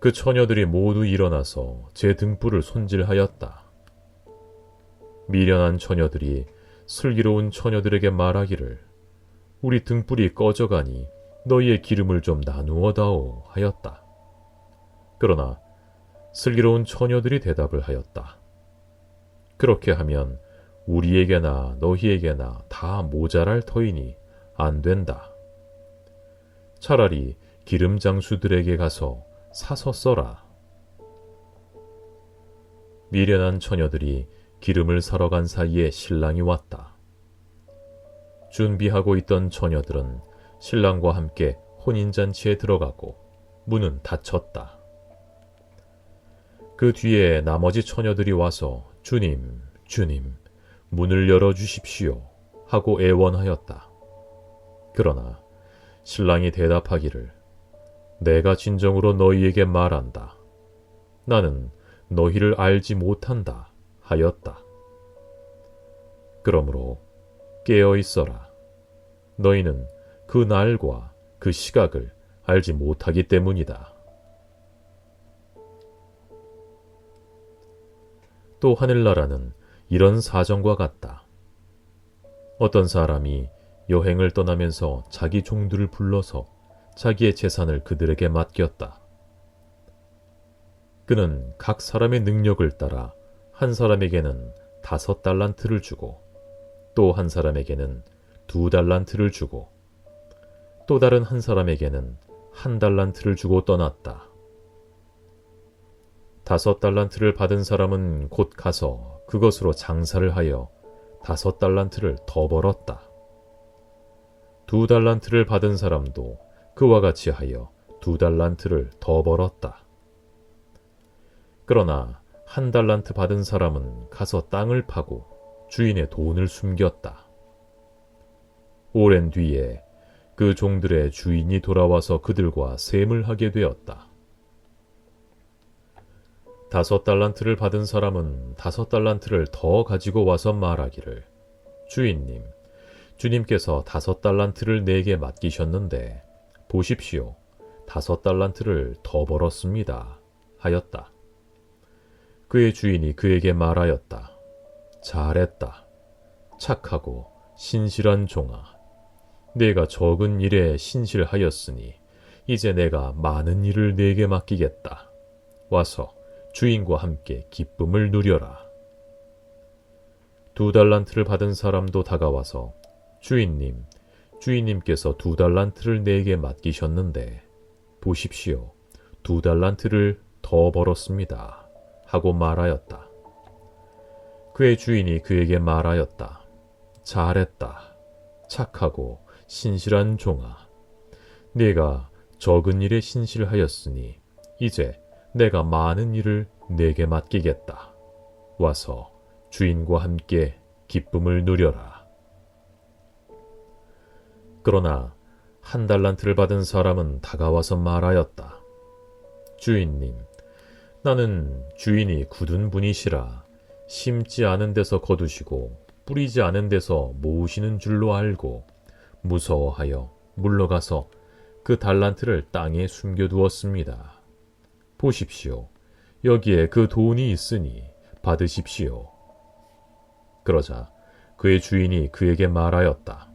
그 처녀들이 모두 일어나서 제 등불을 손질하였다. 미련한 처녀들이 슬기로운 처녀들에게 말하기를 우리 등불이 꺼져가니 너희의 기름을 좀 나누어 다오 하였다. 그러나 슬기로운 처녀들이 대답을 하였다. 그렇게 하면 우리에게나 너희에게나 다 모자랄 터이니 안 된다. 차라리 기름 장수들에게 가서 사서 써라. 미련한 처녀들이 기름을 사러 간 사이에 신랑이 왔다. 준비하고 있던 처녀들은 신랑과 함께 혼인잔치에 들어가고 문은 닫혔다. 그 뒤에 나머지 처녀들이 와서 주님, 주님, 문을 열어주십시오 하고 애원하였다. 그러나 신랑이 대답하기를 내가 진정으로 너희에게 말한다. 나는 너희를 알지 못한다 하였다. 그러므로 깨어 있어라. 너희는 그 날과 그 시각을 알지 못하기 때문이다. 또 하늘나라는 이런 사정과 같다. 어떤 사람이 여행을 떠나면서 자기 종들을 불러서 자기의 재산을 그들에게 맡겼다. 그는 각 사람의 능력을 따라 한 사람에게는 5달란트를 주고 또 한 사람에게는 2달란트를 주고 또 다른 한 사람에게는 1달란트를 주고 떠났다. 5달란트를 받은 사람은 곧 가서 그것으로 장사를 하여 5달란트를 더 벌었다. 2달란트를 받은 사람도 그와 같이 하여 2달란트를 더 벌었다. 그러나 1달란트 받은 사람은 가서 땅을 파고 주인의 돈을 숨겼다. 오랜 뒤에 그 종들의 주인이 돌아와서 그들과 셈을 하게 되었다. 5달란트를 받은 사람은 5달란트를 더 가지고 와서 말하기를 주인님, 주님께서 5달란트를 내게 맡기셨는데 보십시오, 5달란트를 더 벌었습니다 하였다. 그의 주인이 그에게 말하였다. 잘했다. 착하고 신실한 종아. 네가 적은 일에 신실하였으니 이제 내가 많은 일을 네게 맡기겠다. 와서 주인과 함께 기쁨을 누려라. 2달란트를 받은 사람도 다가와서 주인님, 주인님께서 2달란트를 내게 맡기셨는데 보십시오. 2달란트를 더 벌었습니다. 하고 말하였다. 그의 주인이 그에게 말하였다. 잘했다. 착하고 신실한 종아. 네가 적은 일에 신실하였으니 이제 내가 많은 일을 네게 맡기겠다. 와서 주인과 함께 기쁨을 누려라. 그러나 1달란트를 받은 사람은 다가와서 말하였다. 주인님, 나는 주인이 굳은 분이시라 심지 않은 데서 거두시고 뿌리지 않은 데서 모으시는 줄로 알고 무서워하여 물러가서 그 달란트를 땅에 숨겨두었습니다. 보십시오. 여기에 그 돈이 있으니 받으십시오. 그러자 그의 주인이 그에게 말하였다.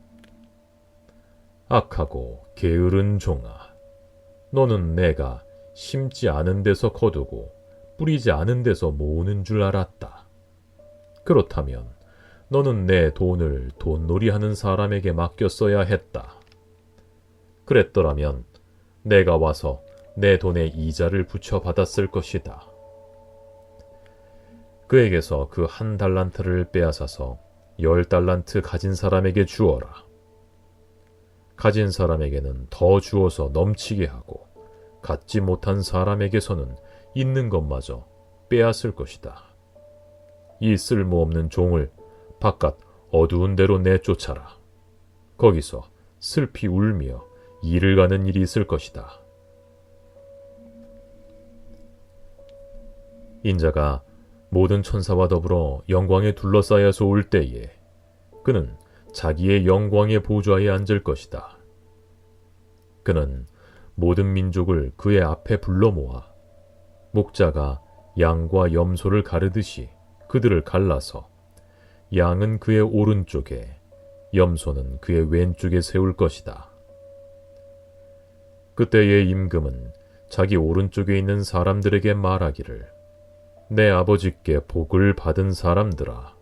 악하고 게으른 종아. 너는 내가 심지 않은 데서 거두고 뿌리지 않은 데서 모으는 줄 알았다. 그렇다면 너는 내 돈을 돈놀이하는 사람에게 맡겼어야 했다. 그랬더라면 내가 와서 내 돈에 이자를 붙여 받았을 것이다. 그에게서 그 1달란트를 빼앗아서 10달란트 가진 사람에게 주어라. 가진 사람에게는 더 주어서 넘치게 하고 갖지 못한 사람에게서는 있는 것마저 빼앗을 것이다. 이 쓸모없는 종을 바깥 어두운 데로 내쫓아라. 거기서 슬피 울며 일을 가는 일이 있을 것이다. 인자가 모든 천사와 더불어 영광에 둘러싸여서 올 때에 그는 자기의 영광의 보좌에 앉을 것이다. 그는 모든 민족을 그의 앞에 불러 모아 목자가 양과 염소를 가르듯이 그들을 갈라서 양은 그의 오른쪽에 염소는 그의 왼쪽에 세울 것이다. 그때의 임금은 자기 오른쪽에 있는 사람들에게 말하기를 내 아버지께 복을 받은 사람들아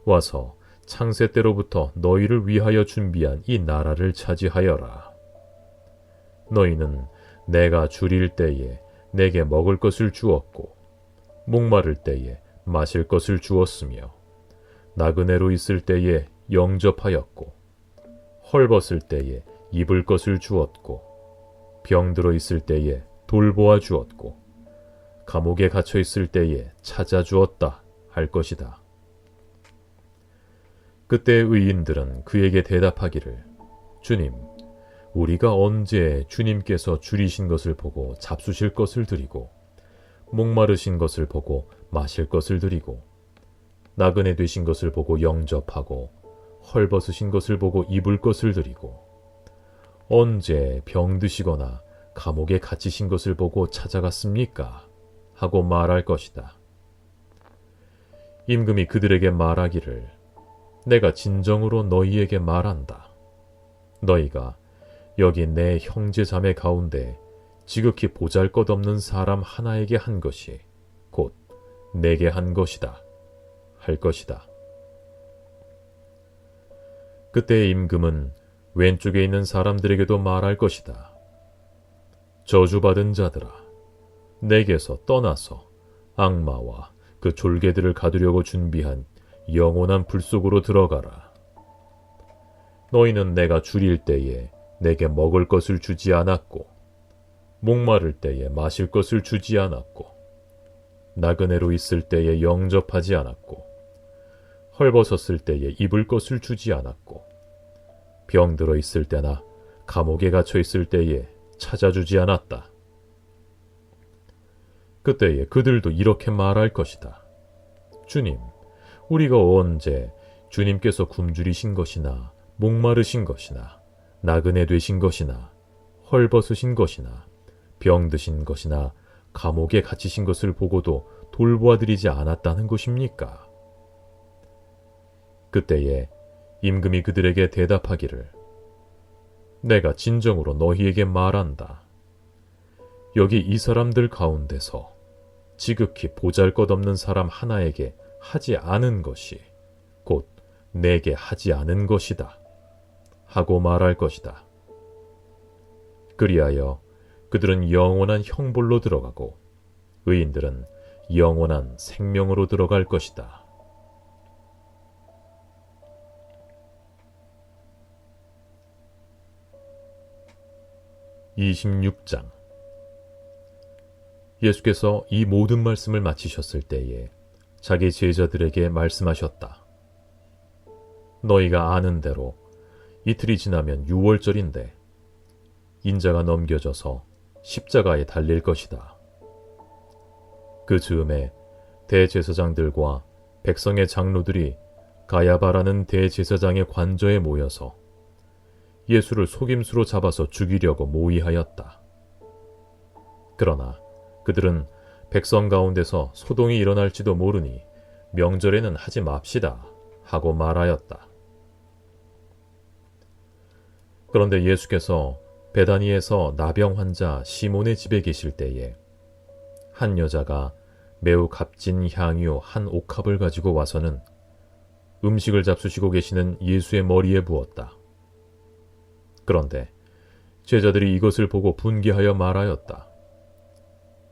와서 창세 때로부터 너희를 위하여 준비한 이 나라를 차지하여라. 너희는 내가 줄일 때에 내게 먹을 것을 주었고 목마를 때에 마실 것을 주었으며 나그네로 있을 때에 영접하였고 헐벗을 때에 입을 것을 주었고 병들어 있을 때에 돌보아 주었고 감옥에 갇혀 있을 때에 찾아주었다 할 것이다. 그때 의인들은 그에게 대답하기를 주님, 우리가 언제 주님께서 줄이신 것을 보고 잡수실 것을 드리고 목마르신 것을 보고 마실 것을 드리고 나그네 되신 것을 보고 영접하고 헐벗으신 것을 보고 입을 것을 드리고 언제 병드시거나 감옥에 갇히신 것을 보고 찾아갔습니까? 하고 말할 것이다. 임금이 그들에게 말하기를 내가 진정으로 너희에게 말한다. 너희가 여기 내 형제 자매 가운데 지극히 보잘것없는 사람 하나에게 한 것이 곧 내게 한 것이다. 할 것이다. 그때 임금은 왼쪽에 있는 사람들에게도 말할 것이다. 저주받은 자들아, 내게서 떠나서 악마와 그 졸개들을 가두려고 준비한 영원한 불 속으로 들어가라. 너희는 내가 줄일 때에 내게 먹을 것을 주지 않았고 목마를 때에 마실 것을 주지 않았고 나그네로 있을 때에 영접하지 않았고 헐벗었을 때에 입을 것을 주지 않았고 병들어 있을 때나 감옥에 갇혀 있을 때에 찾아주지 않았다. 그때에 그들도 이렇게 말할 것이다. 주님, 우리가 언제 주님께서 굶주리신 것이나 목마르신 것이나 나그네 되신 것이나 헐벗으신 것이나 병드신 것이나 감옥에 갇히신 것을 보고도 돌보아드리지 않았다는 것입니까? 그때에 임금이 그들에게 대답하기를, 내가 진정으로 너희에게 말한다. 여기 이 사람들 가운데서 지극히 보잘것없는 사람 하나에게 하지 않은 것이 곧 내게 하지 않은 것이다 하고 말할 것이다. 그리하여 그들은 영원한 형벌로 들어가고 의인들은 영원한 생명으로 들어갈 것이다. (26장) 예수께서 이 모든 말씀을 마치셨을 때에 자기 제자들에게 말씀하셨다. 너희가 아는 대로 이틀이 지나면 유월절인데 인자가 넘겨져서 십자가에 달릴 것이다. 그 즈음에 대제사장들과 백성의 장로들이 가야바라는 대제사장의 관저에 모여서 예수를 속임수로 잡아서 죽이려고 모의하였다. 그러나 그들은 백성 가운데서 소동이 일어날지도 모르니 명절에는 하지 맙시다 하고 말하였다. 그런데 예수께서 베다니에서 나병 환자 시몬의 집에 계실 때에 한 여자가 매우 값진 향유 한 옥합을 가지고 와서는 음식을 잡수시고 계시는 예수의 머리에 부었다. 그런데 제자들이 이것을 보고 분개하여 말하였다.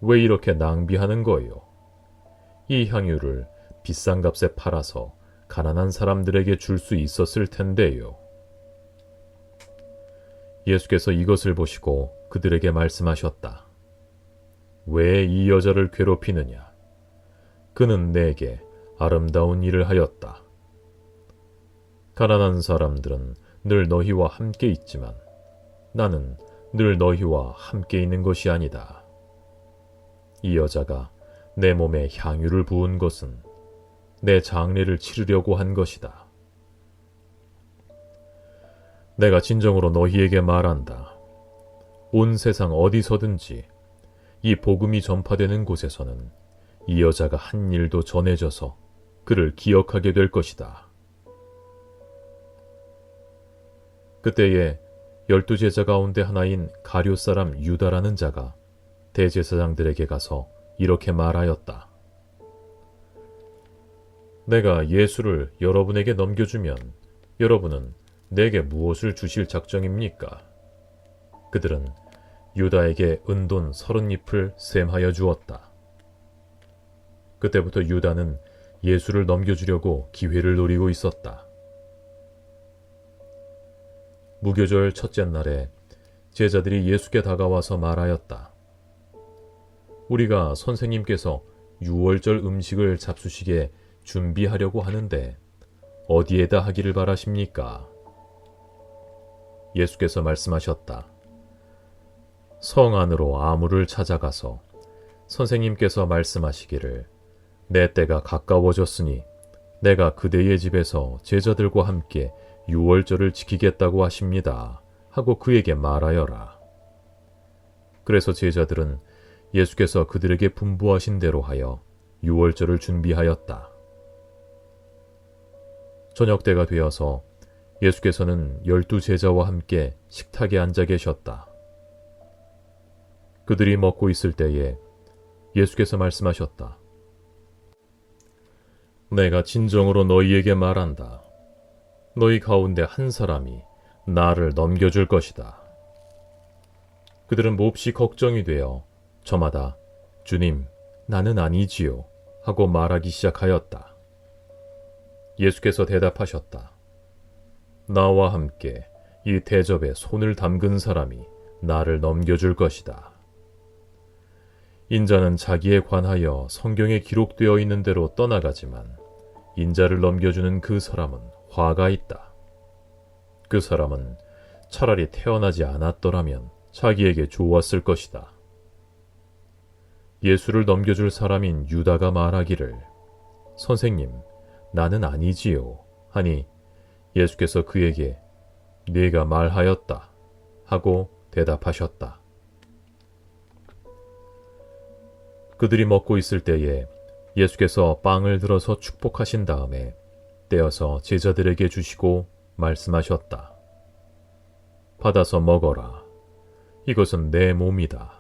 왜 이렇게 낭비하는 거요? 이 향유를 비싼 값에 팔아서 가난한 사람들에게 줄 수 있었을 텐데요. 예수께서 이것을 보시고 그들에게 말씀하셨다. 왜 이 여자를 괴롭히느냐? 그는 내게 아름다운 일을 하였다. 가난한 사람들은 늘 너희와 함께 있지만 나는 늘 너희와 함께 있는 것이 아니다. 이 여자가 내 몸에 향유를 부은 것은 내 장례를 치르려고 한 것이다. 내가 진정으로 너희에게 말한다. 온 세상 어디서든지 이 복음이 전파되는 곳에서는 이 여자가 한 일도 전해져서 그를 기억하게 될 것이다. 그때에 12제자 가운데 하나인 가룟 사람 유다라는 자가 대제사장들에게 가서 이렇게 말하였다. 내가 예수를 여러분에게 넘겨주면 여러분은 내게 무엇을 주실 작정입니까? 그들은 유다에게 은돈 30잎을 셈하여 주었다. 그때부터 유다는 예수를 넘겨주려고 기회를 노리고 있었다. 무교절 첫째 날에 제자들이 예수께 다가와서 말하였다. 우리가 선생님께서 유월절 음식을 잡수시게 준비하려고 하는데 어디에다 하기를 바라십니까? 예수께서 말씀하셨다. 성 안으로 아무를 찾아가서 선생님께서 말씀하시기를 내 때가 가까워졌으니 내가 그대의 집에서 제자들과 함께 유월절을 지키겠다고 하십니다 하고 그에게 말하여라. 그래서 제자들은 예수께서 그들에게 분부하신 대로 하여 유월절을 준비하였다. 저녁 때가 되어서 예수께서는 12제자와 함께 식탁에 앉아 계셨다. 그들이 먹고 있을 때에 예수께서 말씀하셨다. 내가 진정으로 너희에게 말한다. 너희 가운데 한 사람이 나를 넘겨줄 것이다. 그들은 몹시 걱정이 되어 저마다 주님, 나는 아니지요 하고 말하기 시작하였다. 예수께서 대답하셨다. 나와 함께 이 대접에 손을 담근 사람이 나를 넘겨줄 것이다. 인자는 자기에 관하여 성경에 기록되어 있는 대로 떠나가지만 인자를 넘겨주는 그 사람은 화가 있다. 그 사람은 차라리 태어나지 않았더라면 자기에게 좋았을 것이다. 예수를 넘겨줄 사람인 유다가 말하기를 선생님, 나는 아니지요 하니 예수께서 그에게 네가 말하였다 하고 대답하셨다. 그들이 먹고 있을 때에 예수께서 빵을 들어서 축복하신 다음에 떼어서 제자들에게 주시고 말씀하셨다. 받아서 먹어라. 이것은 내 몸이다.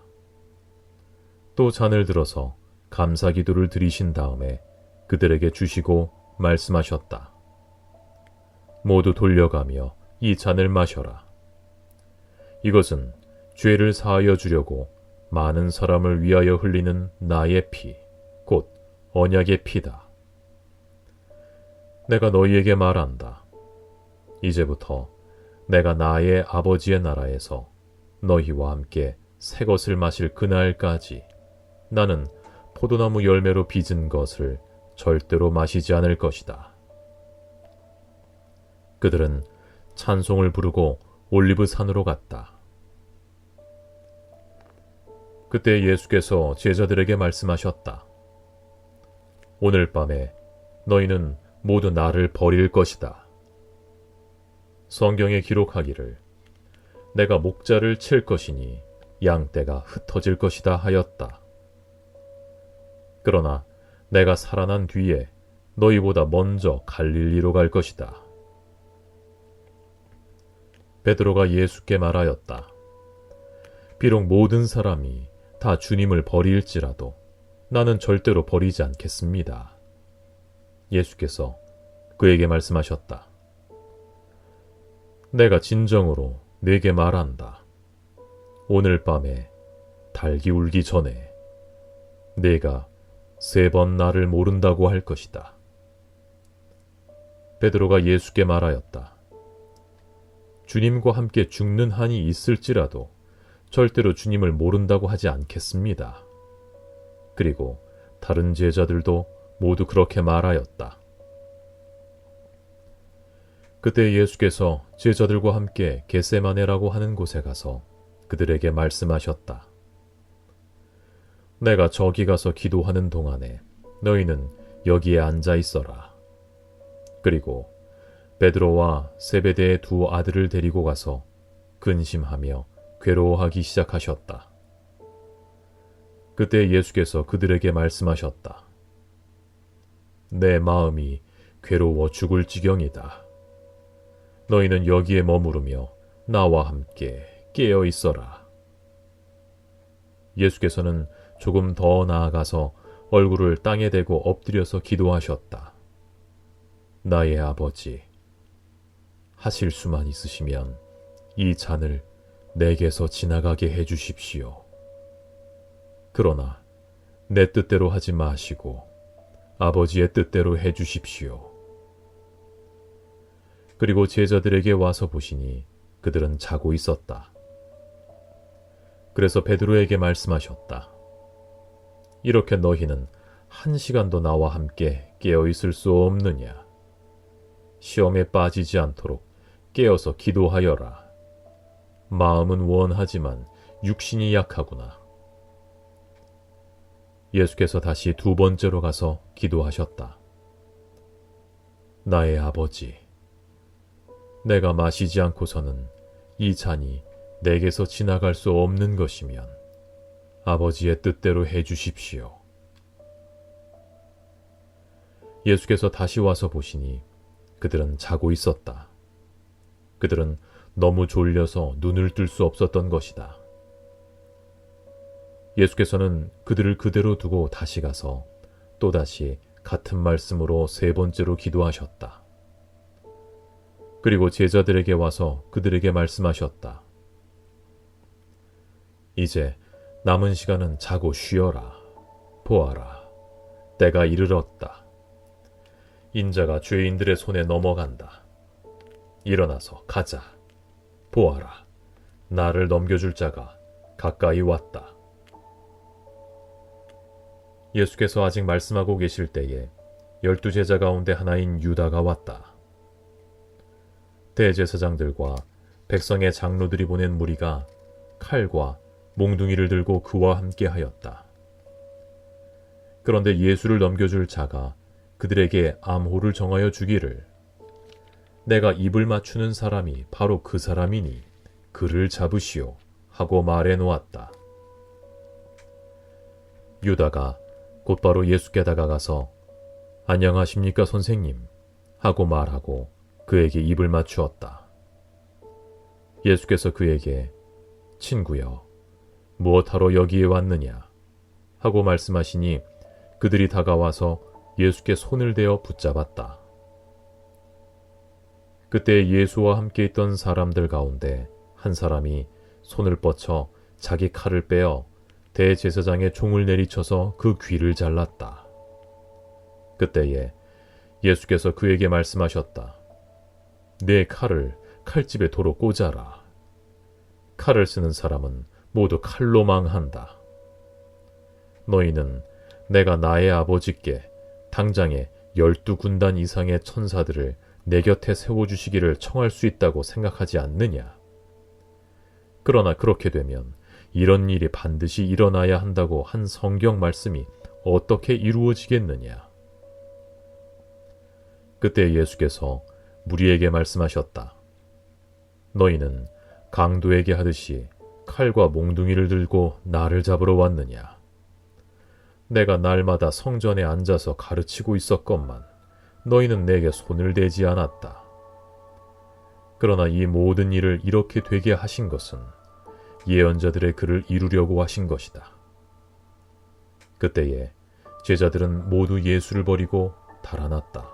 또 잔을 들어서 감사기도를 드리신 다음에 그들에게 주시고 말씀하셨다. 모두 돌려가며 이 잔을 마셔라. 이것은 죄를 사하여 주려고 많은 사람을 위하여 흘리는 나의 피, 곧 언약의 피다. 내가 너희에게 말한다. 이제부터 내가 나의 아버지의 나라에서 너희와 함께 새 것을 마실 그날까지 나는 포도나무 열매로 빚은 것을 절대로 마시지 않을 것이다. 그들은 찬송을 부르고 올리브 산으로 갔다. 그때 예수께서 제자들에게 말씀하셨다. 오늘 밤에 너희는 모두 나를 버릴 것이다. 성경에 기록하기를 내가 목자를 칠 것이니 양떼가 흩어질 것이다 하였다. 그러나 내가 살아난 뒤에 너희보다 먼저 갈릴리로 갈 것이다. 베드로가 예수께 말하였다. 비록 모든 사람이 다 주님을 버릴지라도 나는 절대로 버리지 않겠습니다. 예수께서 그에게 말씀하셨다. 내가 진정으로 네게 말한다. 오늘 밤에 닭이 울기 전에 네가 3번 나를 모른다고 할 것이다. 베드로가 예수께 말하였다. 주님과 함께 죽는 한이 있을지라도 절대로 주님을 모른다고 하지 않겠습니다. 그리고 다른 제자들도 모두 그렇게 말하였다. 그때 예수께서 제자들과 함께 겟세마네라고 하는 곳에 가서 그들에게 말씀하셨다. 내가 저기 가서 기도하는 동안에 너희는 여기에 앉아 있어라. 그리고 베드로와 세베대의 2 아들을 데리고 가서 근심하며 괴로워하기 시작하셨다. 그때 예수께서 그들에게 말씀하셨다. 내 마음이 괴로워 죽을 지경이다. 너희는 여기에 머무르며 나와 함께 깨어 있어라. 예수께서는 조금 더 나아가서 얼굴을 땅에 대고 엎드려서 기도하셨다. 나의 아버지, 하실 수만 있으시면 이 잔을 내게서 지나가게 해주십시오. 그러나 내 뜻대로 하지 마시고 아버지의 뜻대로 해주십시오. 그리고 제자들에게 와서 보시니 그들은 자고 있었다. 그래서 베드로에게 말씀하셨다. 이렇게 너희는 1시간도 나와 함께 깨어 있을 수 없느냐? 시험에 빠지지 않도록 깨어서 기도하여라. 마음은 원하지만 육신이 약하구나. 예수께서 다시 2번째로 가서 기도하셨다. 나의 아버지, 내가 마시지 않고서는 이 잔이 내게서 지나갈 수 없는 것이면 아버지의 뜻대로 해주십시오. 예수께서 다시 와서 보시니 그들은 자고 있었다. 그들은 너무 졸려서 눈을 뜰 수 없었던 것이다. 예수께서는 그들을 그대로 두고 다시 가서 또다시 같은 말씀으로 3번째로 기도하셨다. 그리고 제자들에게 와서 그들에게 말씀하셨다. 이제 남은 시간은 자고 쉬어라. 보아라, 때가 이르렀다. 인자가 죄인들의 손에 넘어간다. 일어나서 가자. 보아라, 나를 넘겨줄 자가 가까이 왔다. 예수께서 아직 말씀하고 계실 때에 12제자 가운데 하나인 유다가 왔다. 대제사장들과 백성의 장로들이 보낸 무리가 칼과 몽둥이를 들고 그와 함께 하였다. 그런데 예수를 넘겨줄 자가 그들에게 암호를 정하여 주기를 내가 입을 맞추는 사람이 바로 그 사람이니 그를 잡으시오 하고 말해 놓았다. 유다가 곧바로 예수께 다가가서 안녕하십니까 선생님 하고 말하고 그에게 입을 맞추었다. 예수께서 그에게 친구여 무엇하러 여기에 왔느냐 하고 말씀하시니 그들이 다가와서 예수께 손을 대어 붙잡았다. 그때 예수와 함께 있던 사람들 가운데 한 사람이 손을 뻗쳐 자기 칼을 빼어 대제사장의 종을 내리쳐서 그 귀를 잘랐다. 그때에 예수께서 그에게 말씀하셨다. 내 칼을 칼집에 도로 꽂아라. 칼을 쓰는 사람은 모두 칼로 망한다. 너희는 내가 나의 아버지께 당장에 12군단 이상의 천사들을 내 곁에 세워주시기를 청할 수 있다고 생각하지 않느냐? 그러나 그렇게 되면 이런 일이 반드시 일어나야 한다고 한 성경 말씀이 어떻게 이루어지겠느냐? 그때 예수께서 무리에게 말씀하셨다. 너희는 강도에게 하듯이 칼과 몽둥이를 들고 나를 잡으러 왔느냐? 내가 날마다 성전에 앉아서 가르치고 있었건만 너희는 내게 손을 대지 않았다. 그러나 이 모든 일을 이렇게 되게 하신 것은 예언자들의 글을 이루려고 하신 것이다. 그때에 제자들은 모두 예수를 버리고 달아났다.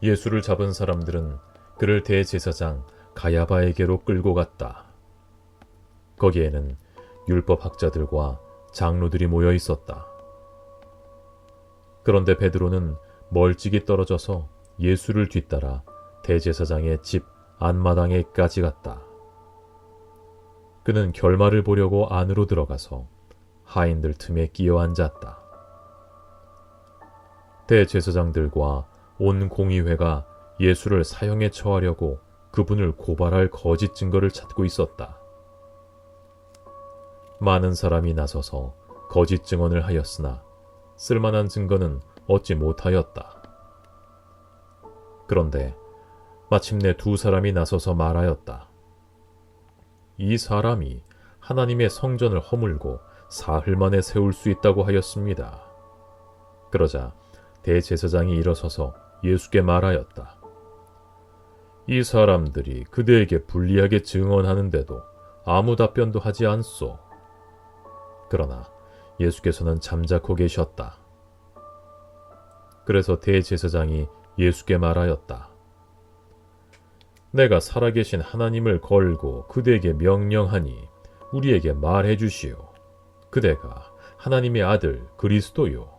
예수를 잡은 사람들은 그를 대제사장 가야바에게로 끌고 갔다. 거기에는 율법학자들과 장로들이 모여 있었다. 그런데 베드로는 멀찍이 떨어져서 예수를 뒤따라 대제사장의 집 안마당에까지 갔다. 그는 결말을 보려고 안으로 들어가서 하인들 틈에 끼어 앉았다. 대제사장들과 온 공의회가 예수를 사형에 처하려고 그분을 고발할 거짓 증거를 찾고 있었다. 많은 사람이 나서서 거짓 증언을 하였으나 쓸만한 증거는 얻지 못하였다. 그런데 마침내 두 사람이 나서서 말하였다. 이 사람이 하나님의 성전을 허물고 사흘 만에 세울 수 있다고 하였습니다. 그러자 대제사장이 일어서서 예수께 말하였다. 이 사람들이 그대에게 불리하게 증언하는데도 아무 답변도 하지 않소. 그러나 예수께서는 잠자코 계셨다. 그래서 대제사장이 예수께 말하였다. 내가 살아계신 하나님을 걸고 그대에게 명령하니 우리에게 말해 주시오. 그대가 하나님의 아들 그리스도요.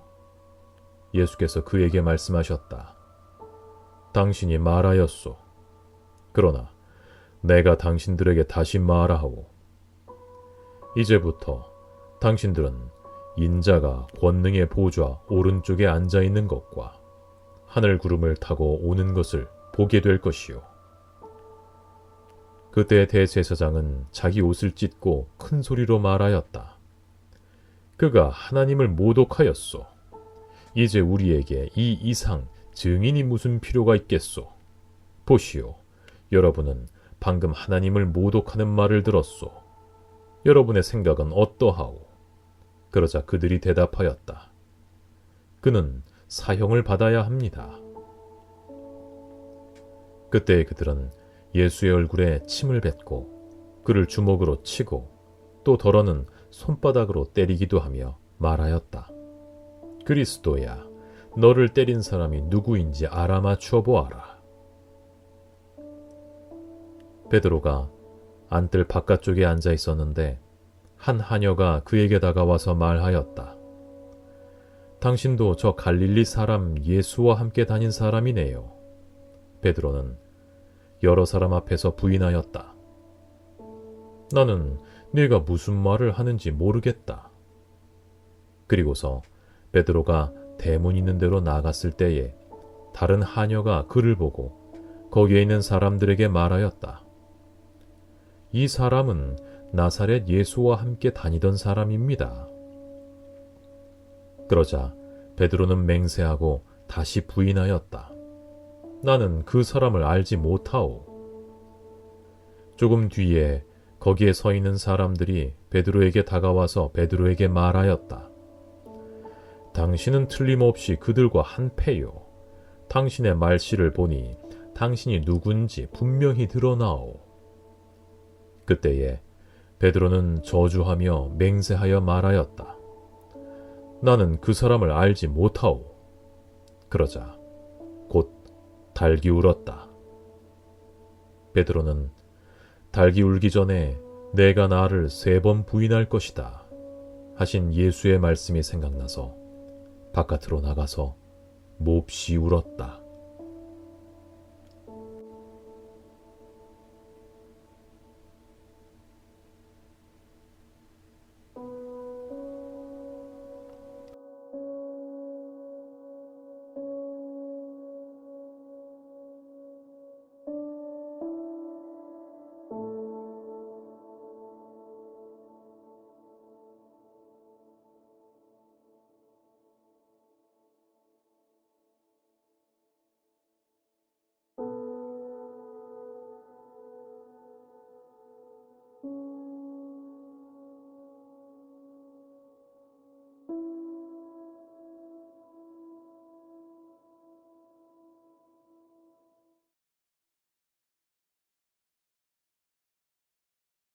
예수께서 그에게 말씀하셨다. 당신이 말하였소. 그러나 내가 당신들에게 다시 말하오. 이제부터 당신들은 인자가 권능의 보좌 오른쪽에 앉아있는 것과 하늘 구름을 타고 오는 것을 보게 될 것이요. 그때 대제사장은 자기 옷을 찢고 큰 소리로 말하였다. 그가 하나님을 모독하였소. 이제 우리에게 이 이상 증인이 무슨 필요가 있겠소. 보시오. 여러분은 방금 하나님을 모독하는 말을 들었소. 여러분의 생각은 어떠하오? 그러자 그들이 대답하였다. 그는 사형을 받아야 합니다. 그때 그들은 예수의 얼굴에 침을 뱉고 그를 주먹으로 치고 또 덜어는 손바닥으로 때리기도 하며 말하였다. 그리스도야, 너를 때린 사람이 누구인지 알아맞추어 보아라. 베드로가 안뜰 바깥쪽에 앉아 있었는데 한 하녀가 그에게 다가와서 말하였다. 당신도 저 갈릴리 사람 예수와 함께 다닌 사람이네요. 베드로는 여러 사람 앞에서 부인하였다. 나는 네가 무슨 말을 하는지 모르겠다. 그리고서 베드로가 대문 있는 데로 나갔을 때에 다른 하녀가 그를 보고 거기에 있는 사람들에게 말하였다. 이 사람은 나사렛 예수와 함께 다니던 사람입니다. 그러자 베드로는 맹세하고 다시 부인하였다. 나는 그 사람을 알지 못하오. 조금 뒤에 거기에 서 있는 사람들이 베드로에게 다가와서 베드로에게 말하였다. 당신은 틀림없이 그들과 한패요. 당신의 말씨를 보니 당신이 누군지 분명히 드러나오. 그때에 베드로는 저주하며 맹세하여 말하였다. 나는 그 사람을 알지 못하오. 그러자 곧 닭이 울었다. 베드로는 닭이 울기 전에 내가 나를 3번 부인할 것이다 하신 예수의 말씀이 생각나서 바깥으로 나가서 몹시 울었다.